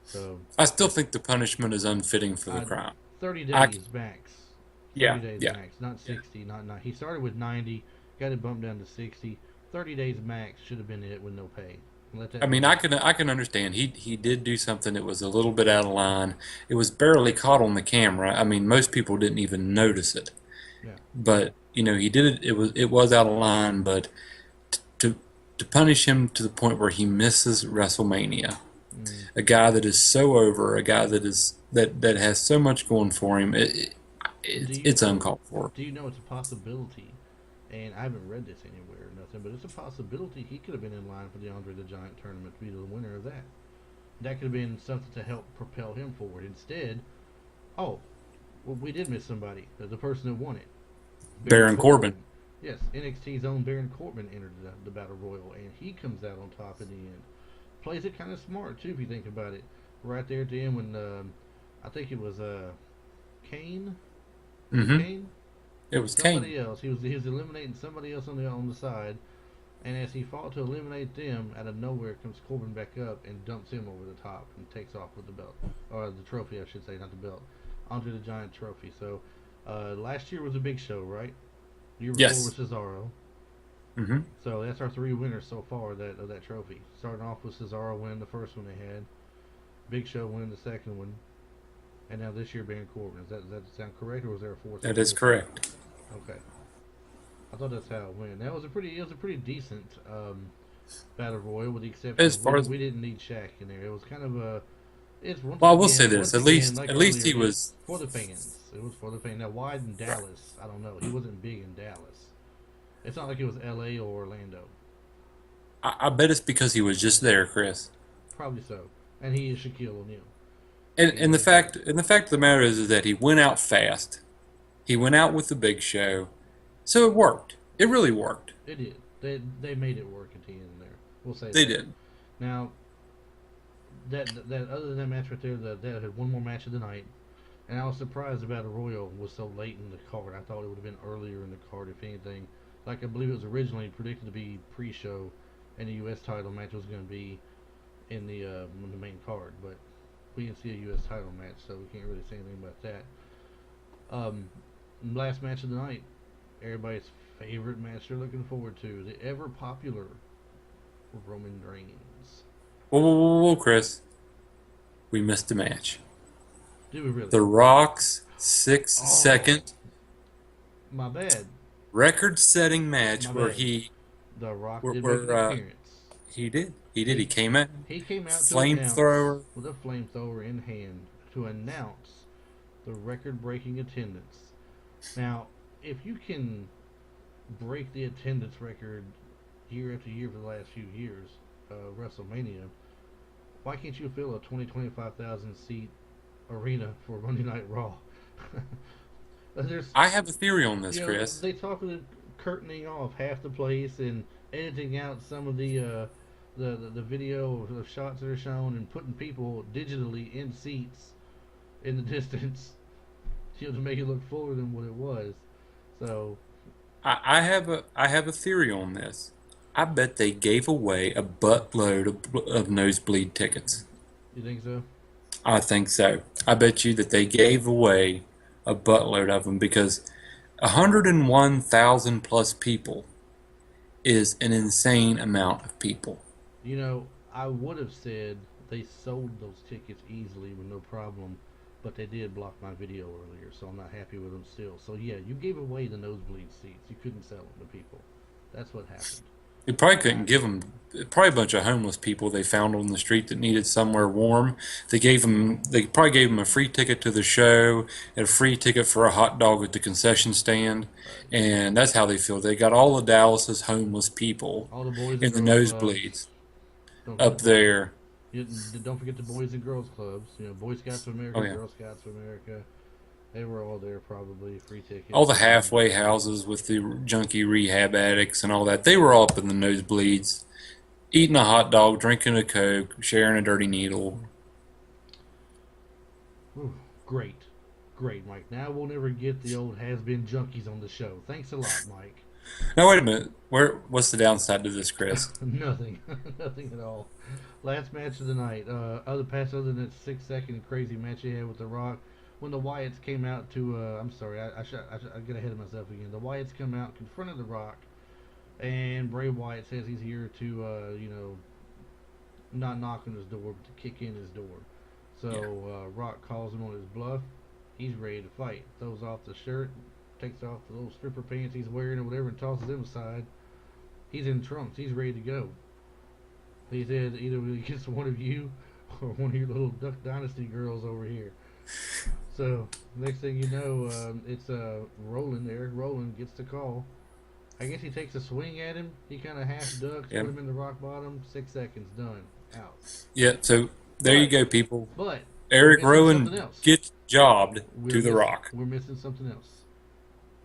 So I still think the punishment is unfitting for the I crime. 30 I days max. 30 yeah days yeah max, not yeah. 60, not 90. He started with 90, got it bumped down to 60. 30 days max should have been it with no pay. Let I that mean, be. I can understand. He did do something that was a little bit out of line. It was barely caught on the camera. I mean, most people didn't even notice it. Yeah. But he did it. It was out of line. But to to punish him to the point where he misses WrestleMania, Mm. a guy that is so over, a guy that has so much going for him, Do you it's know? uncalled for. Do you know it's a possibility? And I haven't read this anywhere or nothing, but it's a possibility he could have been in line for the Andre the Giant tournament to be the winner of that. That could have been something to help propel him forward. Instead, oh, well, we did miss somebody. The person who won it, Baron Baron Corbin. Corbin. Yes, NXT's own Baron Corbin entered the Battle Royal, and he comes out on top in the end. Plays it kind of smart too, if you think about it. Right there at the end when I think it was Kane. Was it Hmm. Kane? It was Kane. Somebody else. He was eliminating somebody else on the side, and as he fought to eliminate them, out of nowhere comes Corbin back up and dumps him over the top and takes off with the belt, or the trophy, I should say, not the belt, onto the Giant trophy. So last year was a big show, right? The year before was Yes. Cesaro. Hmm. So that's our three winners so far of that trophy. Starting off with Cesaro winning the first one they had, Big Show winning the second one, and now this year Baron Corbin. Does that sound correct, or was there a fourth? That is correct. Okay. I thought that's how it went. That was a pretty decent battle royal, with the exception As of far as we didn't need Shaq in there. It was kind of a it's well, I will say this. once again like At least earlier he it is was. for the fans. It was for the fans. Now why in Dallas? I don't know. He wasn't big in Dallas. It's not like it was L.A. or Orlando. I bet it's because he was just there, Chris. Probably so. And he is Shaquille O'Neal. And He is. the fact of the matter is that he went out fast. He went out with the big show, so it worked. It really worked. It did. They made it work at the end there. We'll say They that. did. Now that other than that match right there, that had one more match of the night. And I was surprised the Battle Royal was so late in the card. I thought it would have been earlier in the card, if anything. Like I believe it was originally predicted to be pre-show, and the U.S. title match was going to be in the main card. But we didn't see a U.S. title match, so we can't really say anything about that. Last match of the night, everybody's favorite match they're looking forward to, the ever popular Roman Reigns. Whoa, Chris. We missed a match. Do we really? The Rock's six Oh, second my bad. record-setting match My where bad. The Rock did make an where appearance. he did. He did. He He came out, he came out to announce flamethrower. with a flamethrower in hand to announce the record-breaking attendance. Now, if you can break the attendance record year after year for the last few years, WrestleMania, why can't you fill a 25,000 seat arena for Monday Night Raw? There's I have a theory on this, Chris. they talk of curtaining off half the place and editing out some of the video of shots that are shown and putting people digitally in seats in the distance. to make it look fuller than what it was. So I have a theory on this. I bet they gave away a buttload of nosebleed tickets. you think so? I think so. I bet you that they gave away a buttload of them because 101,000 plus people is an insane amount of people. You know, I would have said they sold those tickets easily with no problem, but they did block my video earlier, so I'm not happy with them still. So yeah, you gave away the nosebleed seats. You couldn't sell them to people. That's what happened. They probably couldn't give them. Probably a bunch of homeless people they found on the street that needed somewhere warm. They gave them. They probably gave them a free ticket to the show and a free ticket for a hot dog at the concession stand, Right. and that's how they feel. They got all of Dallas's homeless people All the boys and in the girls clubs. nosebleeds Don't up forget the there. don't forget the boys and girls clubs. You know, Boy Scouts of Oh America, yeah. Girl Scouts of America. They were all there probably free All tickets. the halfway houses with the junkie rehab addicts and all that, they were all up in the nosebleeds, eating a hot dog, drinking a Coke, sharing a dirty needle. Whew, great, great, Mike. Now we'll never get the old has-been junkies on the show. Thanks a lot, Mike. Now, wait a minute. What's the downside to this, Chris? Nothing, nothing at all. Last match of the night. Other than that 6 second crazy match he had with The Rock, when the Wyatts came out to, I'm sorry, I get ahead of myself again. The Wyatts come out, confronted The Rock, and Bray Wyatt says he's here to, not knock on his door, but to kick in his door. So Yeah. Rock calls him on his bluff. He's ready to fight. Throws off the shirt, takes off the little stripper pants he's wearing or whatever, and tosses them aside. He's in trunks. He's ready to go. He said either he gets one of you or one of your little Duck Dynasty girls over here. So next thing you know, it's Roland there. Roland gets the call. I guess he takes a swing at him. He kind of half ducks, Yeah. put him in the rock bottom. 6 seconds, done, out. Yeah, so there you But go, people. but Eric we're missing something Rowan else. gets jobbed We're to The miss- Rock. We're missing something else.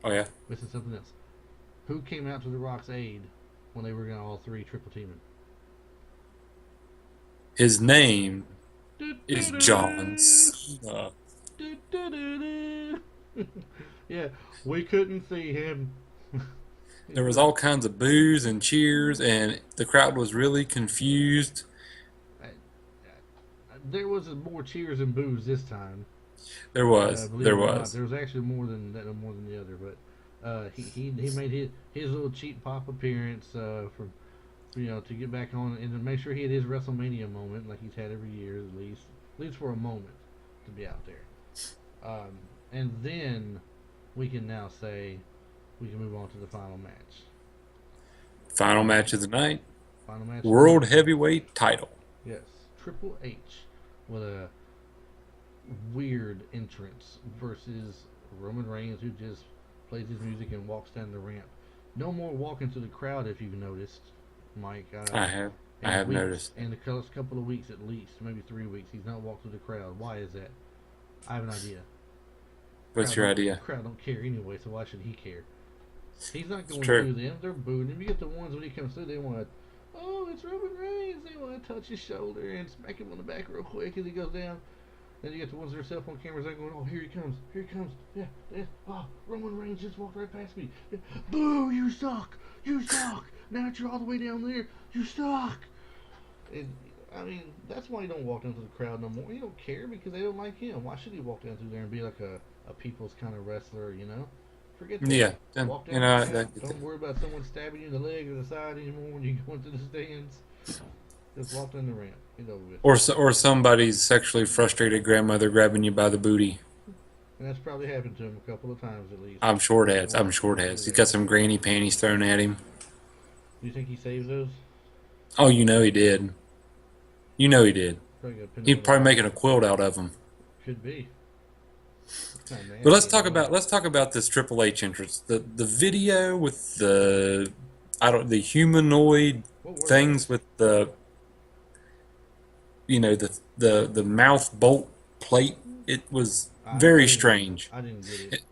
Oh, yeah? Missing something else. Who came out to the Rock's aid when they were going to all three triple team him? His name is John Cena. Yeah, we couldn't see him. There was all kinds of boos and cheers, and the crowd was really confused. There was more cheers and boos this time. There was. Believe There it or not. was. There was actually more than that, more than the other. But he made his little cheap pop appearance for to get back on and to make sure he had his WrestleMania moment like he's had every year at least for a moment to be out there. And then we can now say we can move on to the final match. Final match of the night. Final match. World Heavyweight title. Yes, Triple H with a weird entrance versus Roman Reigns, who just plays his music and walks down the ramp. No more walking through the crowd, if you've noticed, Mike. I have weeks, noticed. In the last couple of weeks, at least, maybe 3 weeks, he's not walked through the crowd. Why is that? I have an idea. What's your idea? The crowd don't care anyway, so why should he care? He's not going true. through them. They're booing him. You get the ones when he comes through, they want to, oh, it's Roman Reigns. They want to touch his shoulder and smack him on the back real quick as he goes down. Then you get the ones with their cell phone cameras. They're going, oh, here he comes. Here he comes. Yeah, yeah. Oh, Roman Reigns just walked right past me. Yeah. Boo, you suck. You suck. Now that you're all the way down there, you suck. And, I mean, that's why you don't walk down to the crowd no more. You don't care because they don't like him. Why should he walk down through there and be like a people's kind of wrestler, Forget that. Yeah, Walk down don't worry about someone stabbing you in the leg or the side anymore when you go into the stands. Just walk down the ramp. Get over with. or somebody's sexually frustrated grandmother grabbing you by the booty. And that's probably happened to him a couple of times at least. I'm sure it has. I'm sure it has. He's got some granny panties thrown at him. Do you think he saves those? Oh, you know he did. You know he did. Probably got He's probably making a quilt out of them. Could be. But let's talk about this Triple H entrance. The video with the humanoid things with the the mouth bolt plate. It was very strange. I didn't get it.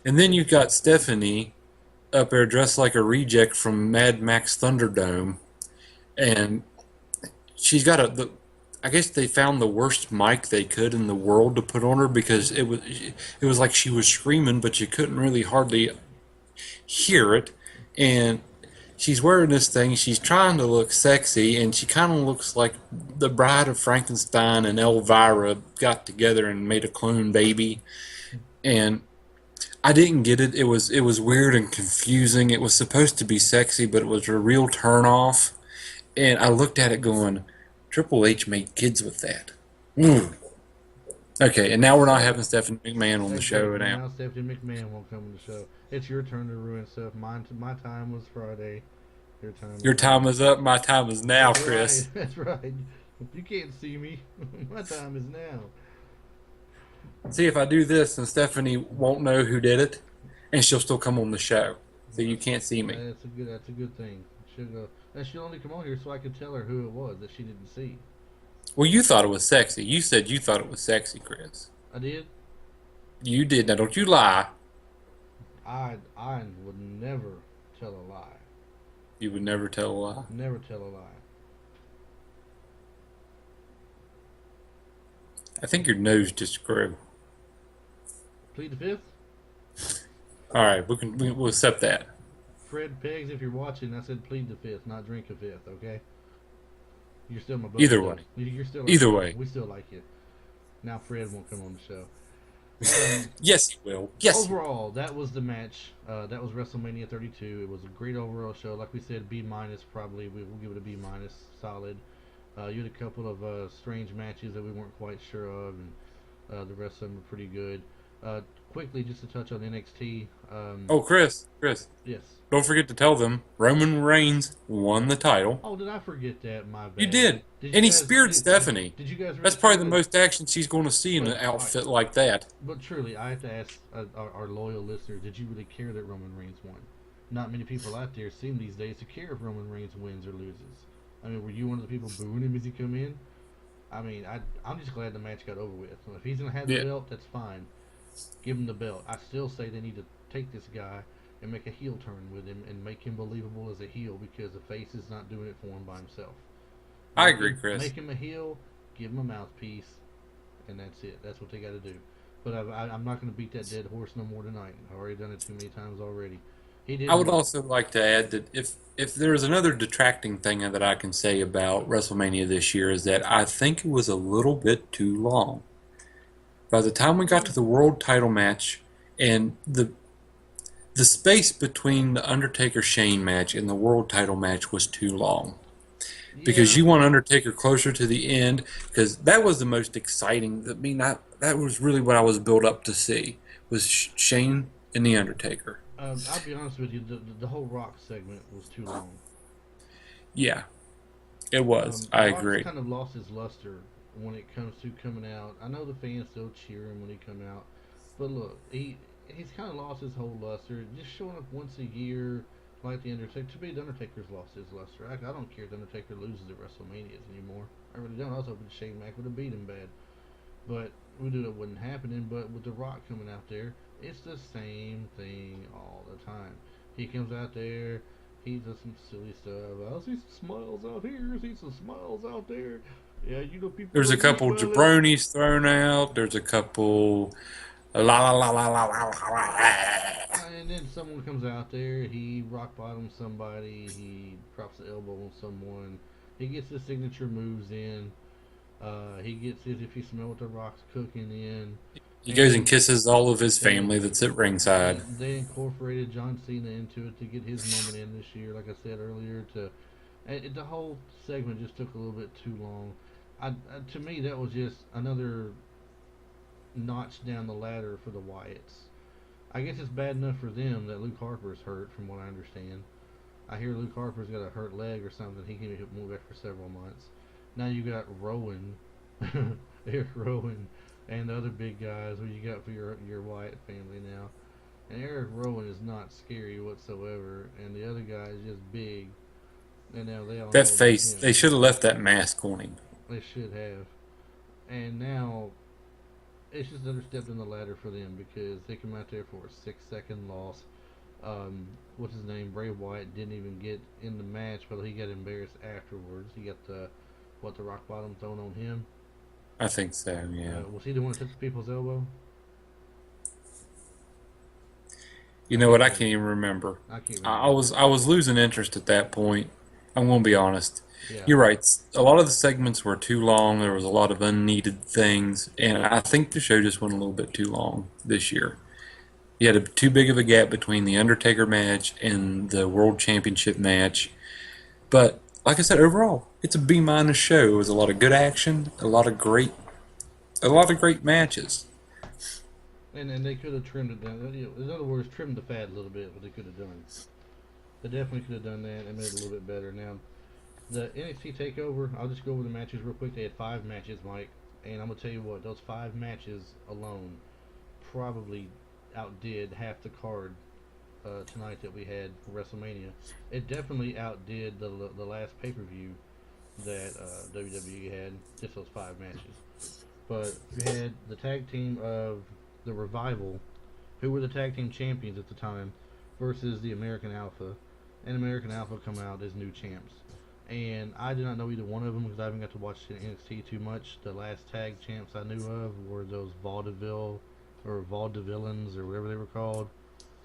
And then you've got Stephanie up there dressed like a reject from Mad Max Thunderdome, and she's got I guess they found the worst mic they could in the world to put on her because it was like she was screaming, but you couldn't really hardly hear it. And she's wearing this thing. She's trying to look sexy, and she kind of looks like the Bride of Frankenstein and Elvira got together and made a clone baby. And I didn't get it. It was weird and confusing. It was supposed to be sexy, but it was a real turn off. And I looked at it going, Triple H made kids with that. Mm. Okay, and now we're not having Stephanie McMahon on the show Exactly. now. Now Stephanie McMahon won't come on the show. It's your turn to ruin stuff. My time was Friday. Your time is Your now. time is up. My time is now, That's right. Chris. That's right. You can't see me. My time is now. See if I do this, and Stephanie won't know who did it, and she'll still come on the show. So you can't see me. That's a good thing. She'll go. And she'll only come on here so I could tell her who it was that she didn't see. Well, you thought it was sexy. You said you thought it was sexy, Chris. I did. You did. Now, don't you lie. I would never tell a lie. You would never tell a lie. Never tell a lie. I think your nose just grew. Plead the fifth. All right, we'll accept that. Fred Pegs, if you're watching, I said plead the fifth, not drink a fifth. Okay. You're still my buddy. Either way. You're still. Either way. We still like you. Now Fred won't come on the show. Yes, he will. Yes. Overall, that was the match. That was WrestleMania 32. It was a great overall show. Like we said, B minus probably. We'll give it a B minus, solid. You had a couple of strange matches that we weren't quite sure of, and the rest of them were pretty good. Quickly, just to touch on NXT. Oh, Chris, Yes. don't forget to tell them Roman Reigns won the title. Oh, did I forget that? My bad. You did. Did And you he guys, speared Stephanie. Did you guys? That's really probably the feel most action she's going to see in an outfit like that. But truly, I have to ask our loyal listeners: did you really care that Roman Reigns won? Not many people out there seem these days to care if Roman Reigns wins or loses. I mean, were you one of the people booing him as he come in? I mean, I'm just glad the match got over with. If he's gonna have the belt, that's fine. Give him the belt. I still say they need to take this guy and make a heel turn with him and make him believable as a heel because the face is not doing it for him by himself. I agree, Chris. Make him a heel, give him a mouthpiece, and that's it. That's what they got to do. But I'm not going to beat that dead horse no more tonight. I've already done it too many times already. He did. I would also like to add that if there is another detracting thing that I can say about WrestleMania this year is that I think it was a little bit too long. By the time we got to the world title match and the space between the Undertaker Shane match and the world title match was too long. Because you want Undertaker closer to the end, because that was the most exciting. I mean, that was really what I was built up to see, was Shane and the Undertaker. I'll be honest with you, the whole Rock segment was too long. Yeah, it was. I Rock's agree. kind of lost his luster when it comes to coming out. I know the fans still cheer him when he come out, but look, he's kind of lost his whole luster. Just showing up once a year, like the Undertaker. To me, the Undertaker's lost his luster. I don't care if the Undertaker loses at WrestleManias anymore. I really don't. I was hoping Shane Mac would have beat him bad, but we knew that wasn't happening. But with the Rock coming out there, it's the same thing all the time. He comes out there. He does some silly stuff. I see some smiles out here. I see some smiles out there. Yeah, you know people. There's a couple jabronis thrown out. There's a couple la la la la la la la. And then someone comes out there. He rock bottoms somebody. He drops the elbow on someone. He gets his signature moves in. He gets his if you smell what the Rock's cooking in. He goes and kisses all of his family that's at ringside. They incorporated John Cena into it to get his moment in this year. Like I said earlier, the whole segment just took a little bit too long. To me, that was just another notch down the ladder for the Wyatts. I guess it's bad enough for them that Luke Harper's hurt, from what I understand. I hear Luke Harper's got a hurt leg or something. He can't move back for several months. Now you got Rowan, Eric Rowan, and the other big guys who you got for your Wyatt family now. And Eric Rowan is not scary whatsoever, and the other guy is just big. And now they all That know face, him. they should have left that mask on him. They should have. And now it's just another step in the ladder for them because they come out there for a 6-second loss. What's his name? Bray Wyatt didn't even get in the match, but he got embarrassed afterwards. He got the what, the rock bottom thrown on him. I think so. Yeah. Was he the one that took the people's elbow? You I know can't what? I can't remember. even remember. I can't I remember. was I was losing interest at that point. I'm going to be honest. Yeah. You're right. A lot of the segments were too long. There was a lot of unneeded things, and I think the show just went a little bit too long this year. You had too big of a gap between the Undertaker match and the World Championship match. But like I said, overall, it's a B minus show. It was a lot of good action, a lot of great matches. And they could have trimmed it down. In other words, trimmed the fat a little bit. What they could have done. They definitely could have done that and made it a little bit better. Now, the NXT Takeover. I'll just go over the matches real quick. They had 5 matches, Mike, and I'm gonna tell you what. Those 5 matches alone probably outdid half the card tonight that we had for WrestleMania. It definitely outdid the last pay per view that WWE had. Just those 5 matches. But we had the tag team of the Revival, who were the tag team champions at the time, versus the American Alpha, and American Alpha come out as new champs. And I did not know either one of them because I haven't got to watch NXT too much. The last tag champs I knew of were those Vaudeville or Vaudevillains or whatever they were called.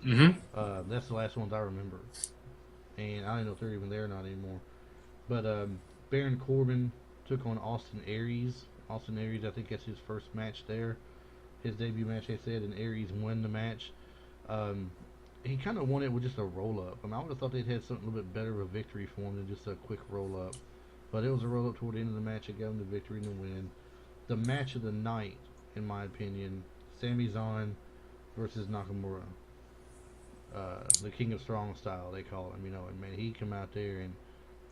Mm-hmm. That's the last ones I remember, and I don't know if they're even there or not anymore. But Baron Corbin took on Austin Aries. Austin Aries, I think that's his first match there, his debut match. They said, and Aries won the match. Um, he kind of won it with just a roll up. I would have thought they'd had something a little bit better of a victory for him than just a quick roll up. But it was a roll up toward the end of the match that got him the victory and the win. The match of the night, in my opinion, Sami Zayn versus Nakamura. The King of Strong Style, they call him, and man, he come out there and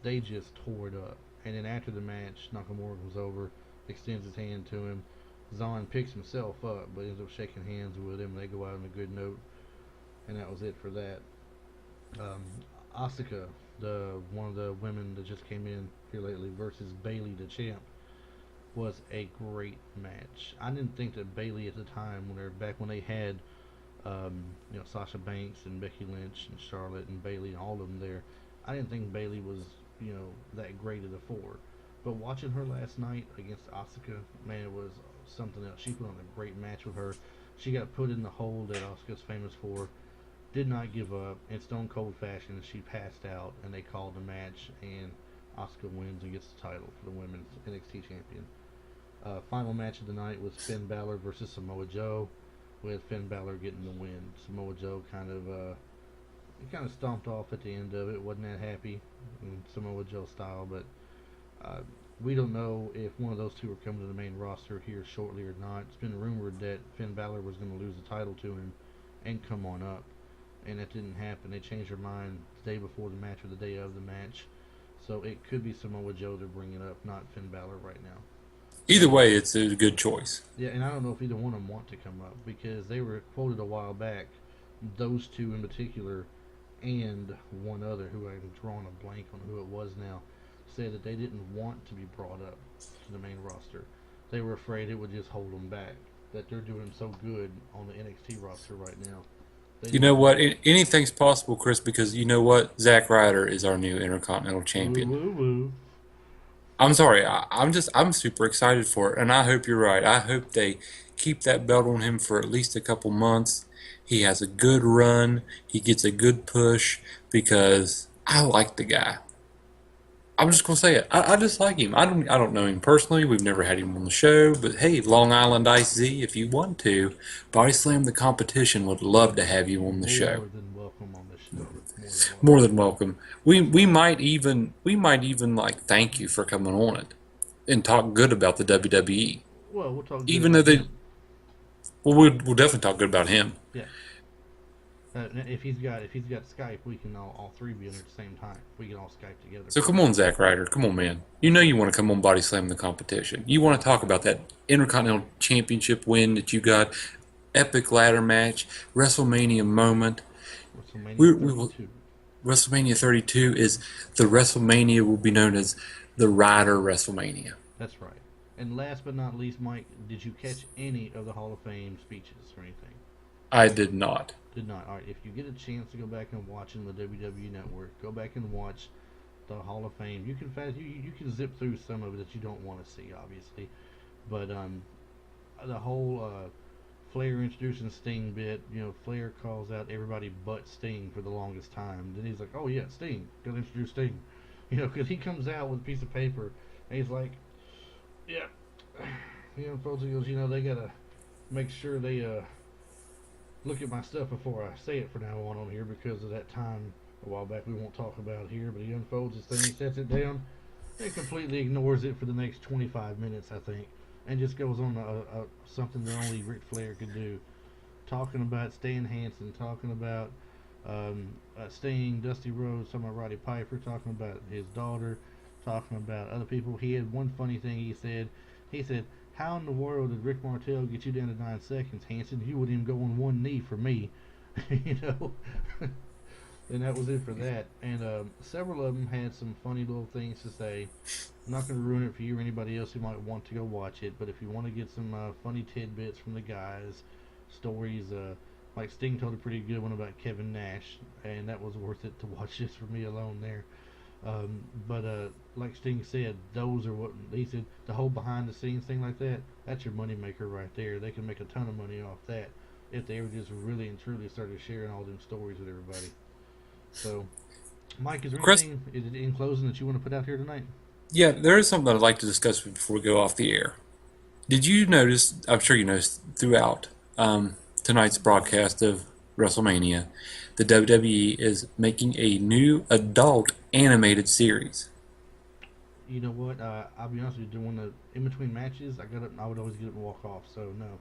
they just tore it up. And then after the match, Nakamura comes over, extends his hand to him. Zayn picks himself up, but ends up shaking hands with him. They go out on a good note, and that was it for that. Asuka, the one of the women that just came in here lately, versus Bayley, the champ, was a great match. I didn't think that Bayley at the time, when they had, Sasha Banks and Becky Lynch and Charlotte and Bayley and all of them there, I didn't think Bayley was, that great of the four. But watching her last night against Asuka, man, it was something else. She put on a great match with her. She got put in the hole that Asuka's famous for. Did not give up. In Stone Cold fashion, she passed out, and they called the match, and Asuka wins and gets the title for the women's NXT champion. Final match of the night was Finn Balor versus Samoa Joe, with Finn Balor getting the win. Samoa Joe kind of stomped off at the end of it. Wasn't that happy in Samoa Joe style, but we don't know if one of those two are coming to the main roster here shortly or not. It's been rumored that Finn Balor was going to lose the title to him and come on up, and that didn't happen. They changed their mind the day before the match or the day of the match, so it could be Samoa Joe they're bringing up, not Finn Balor right now. Either way, it's a good choice. Yeah, and I don't know if either one of them want to come up because they were quoted a while back, those two in particular, and one other who I'm drawing a blank on who it was now, said that they didn't want to be brought up to the main roster. They were afraid it would just hold them back. That they're doing so good on the NXT roster right now. You know what? Anything's possible, Chris, because you know what? Zack Ryder is our new Intercontinental Champion. Woo, woo, woo. I'm sorry. I'm super excited for it, and I hope you're right. I hope they keep that belt on him for at least a couple months. He has a good run. He gets a good push because I like the guy. I'm just gonna say it. I just like him. I don't know him personally. We've never had him on the show, but hey, Long Island Ice Z, if you want to, Body Slam the competition would love to have you on the show. More than welcome on the show. More than welcome. We might even like thank you for coming on it and talk good about the WWE. Well, we'll talk good Even though about they, him. well, we'll definitely talk good about him. Yeah. If he's got Skype, we can all three be in there at the same time. We can all Skype together. So come on, Zack Ryder. Come on, man. You know you want to come on Body Slam the competition. You want to talk about that Intercontinental Championship win that you got, epic ladder match, WrestleMania moment. WrestleMania 32 is the WrestleMania will be known as the Ryder WrestleMania. That's right. And last but not least, Mike, did you catch any of the Hall of Fame speeches or anything? I did not. Did not. All right. If you get a chance to go back and watch in the WWE Network, go back and watch the Hall of Fame. You can zip through some of it that you don't want to see, obviously, but the whole Flair introducing Sting bit. Flair calls out everybody but Sting for the longest time. Then he's like, "Oh yeah, Sting, gotta introduce Sting," because he comes out with a piece of paper and he's like, "Yeah, folks," he goes, "they gotta make sure they look at my stuff before I say it from now on here because of that time a while back we won't talk about here." But he unfolds his thing, sets it down, and completely ignores it for the next 25 minutes, I think, and just goes on something that only Ric Flair could do, talking about Stan Hansen, talking about Sting, Dusty Rhodes, talking about Roddy Piper, talking about his daughter, talking about other people. He had one funny thing he said. He said, "How in the world did Rick Martel get you down to 9 seconds, Hansen? You wouldn't even go on one knee for me." you know. And that was it for that. And several of them had some funny little things to say. I'm not going to ruin it for you or anybody else who might want to go watch it, but if you want to get some funny tidbits from the guys, stories, like Sting told a pretty good one about Kevin Nash, and that was worth it to watch just for me alone there. But like Sting said, those are what he said. The whole behind the scenes thing like that, that's your money maker right there. They can make a ton of money off that if they ever just really and truly started sharing all them stories with everybody. So, Mike, is there Chris, anything in closing that you want to put out here tonight? yeah, there is something I'd like to discuss before we go off the air. Did you notice? I'm sure you noticed throughout tonight's broadcast of WrestleMania, the WWE is making a new adult animated series. You know what? I'll be honest with you. Doing the in between matches, I would always get up and walk off. So no,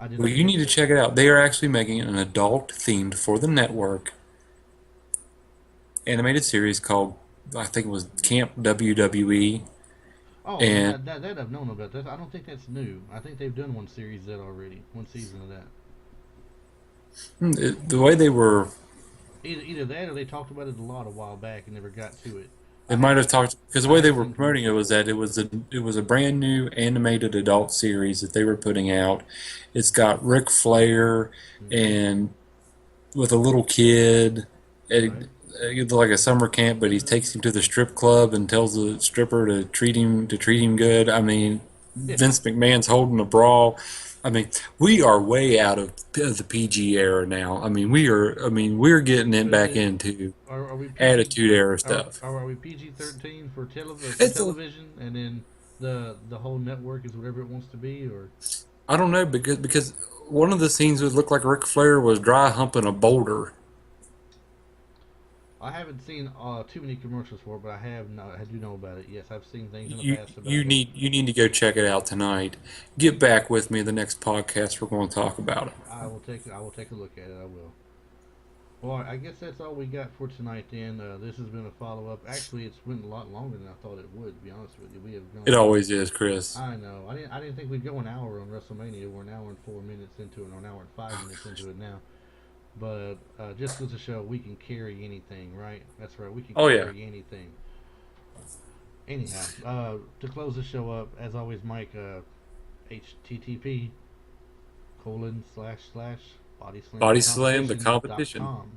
I did Well, not you need catch to that. check it out. They are actually making an adult themed for the network animated series called, I think it was Camp WWE. Oh, then And that I've known about that. I don't think that's new. I think they've done one series of that already, one season of that. the way they were, Either that or they talked about it a lot a while back and never got to it. they I might have have talked because the I way they have were seen promoting it commercials was for that it. it was a brand new animated adult series that they were putting out. It's got Ric Flair Mm-hmm. and with a little kid. Right. It's like a summer camp, but he takes him to the strip club and tells the stripper to treat him good. I mean, Yeah. Vince McMahon's holding a brawl. I mean, we are way out of the PG era now. I mean, we are. I mean, we're getting it So is back it? into Are we PG? attitude era stuff. Are we PG-13 for for It's a, television, and then the whole network is whatever it wants to be, or I don't know because one of the scenes would look like Ric Flair was dry humping a boulder. I haven't seen too many commercials for it, but I do know about it. Yes, I've seen things in the You past you about it. need you need to go check it out tonight. Get back with me the next podcast. We're going to talk about it. I will take a look at it. I will. Well, I guess that's all we got for tonight. Then this has been a follow up. Actually, it's been a lot longer than I thought it would. To be honest with you, we have It gone. always is, Chris. I know. I didn't think we'd go an hour on WrestleMania. We're an hour and 4 minutes into it, or an hour and 5 minutes into it now. But just goes to show we can carry anything, right? That's right. We can Oh yeah. carry anything. Anyhow, to close the show up, as always, Mike, http colon slash slash Body Slam the competition. bodyslamthecompetition.com.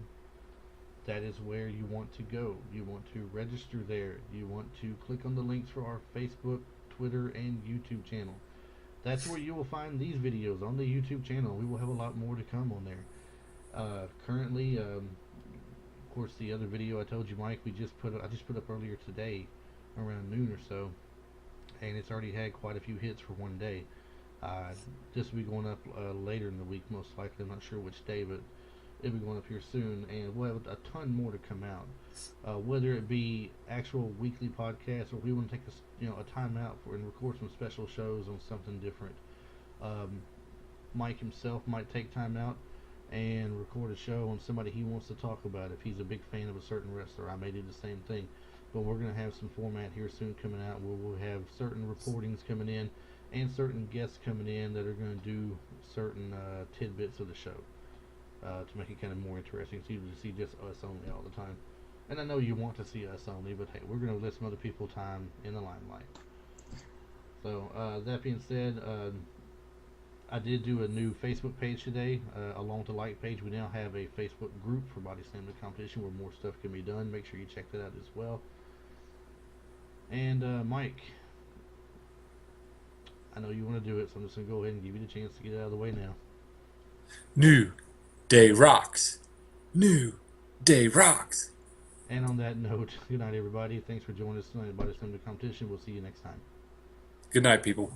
That is where you want to go. You want to register there. You want to click on the links for our Facebook, Twitter, and YouTube channel. That's where you will find these videos on the YouTube channel. We will have a lot more to come on there. Currently, of course, the other video I told you, Mike, I just put up earlier today, around noon or so, and it's already had quite a few hits for one day. This will be going up later in the week, most likely. I'm not sure which day, but it'll be going up here soon, and we'll have a ton more to come out. Whether it be actual weekly podcasts, or we want to take a time out and record some special shows on something different. Mike himself might take time out and record a show on somebody he wants to talk about. If he's a big fan of a certain wrestler, I may do the same thing. But we're going to have some format here soon coming out where we'll have certain reportings coming in and certain guests coming in that are going to do certain tidbits of the show to make it kind of more interesting. So you to see just us only all the time. And I know you want to see us only, but hey, we're going to let some other people time in the limelight. So that being said, I did do a new Facebook page today, along with the like page. We now have a Facebook group for Body Slam the Competition where more stuff can be done. Make sure you check that out as well. And Mike, I know you want to do it, so I'm just going to go ahead and give you the chance to get it out of the way now. New Day rocks. New Day rocks. And on that note, good night, everybody. Thanks for joining us tonight about this competition. We'll see you next time. Good night, people.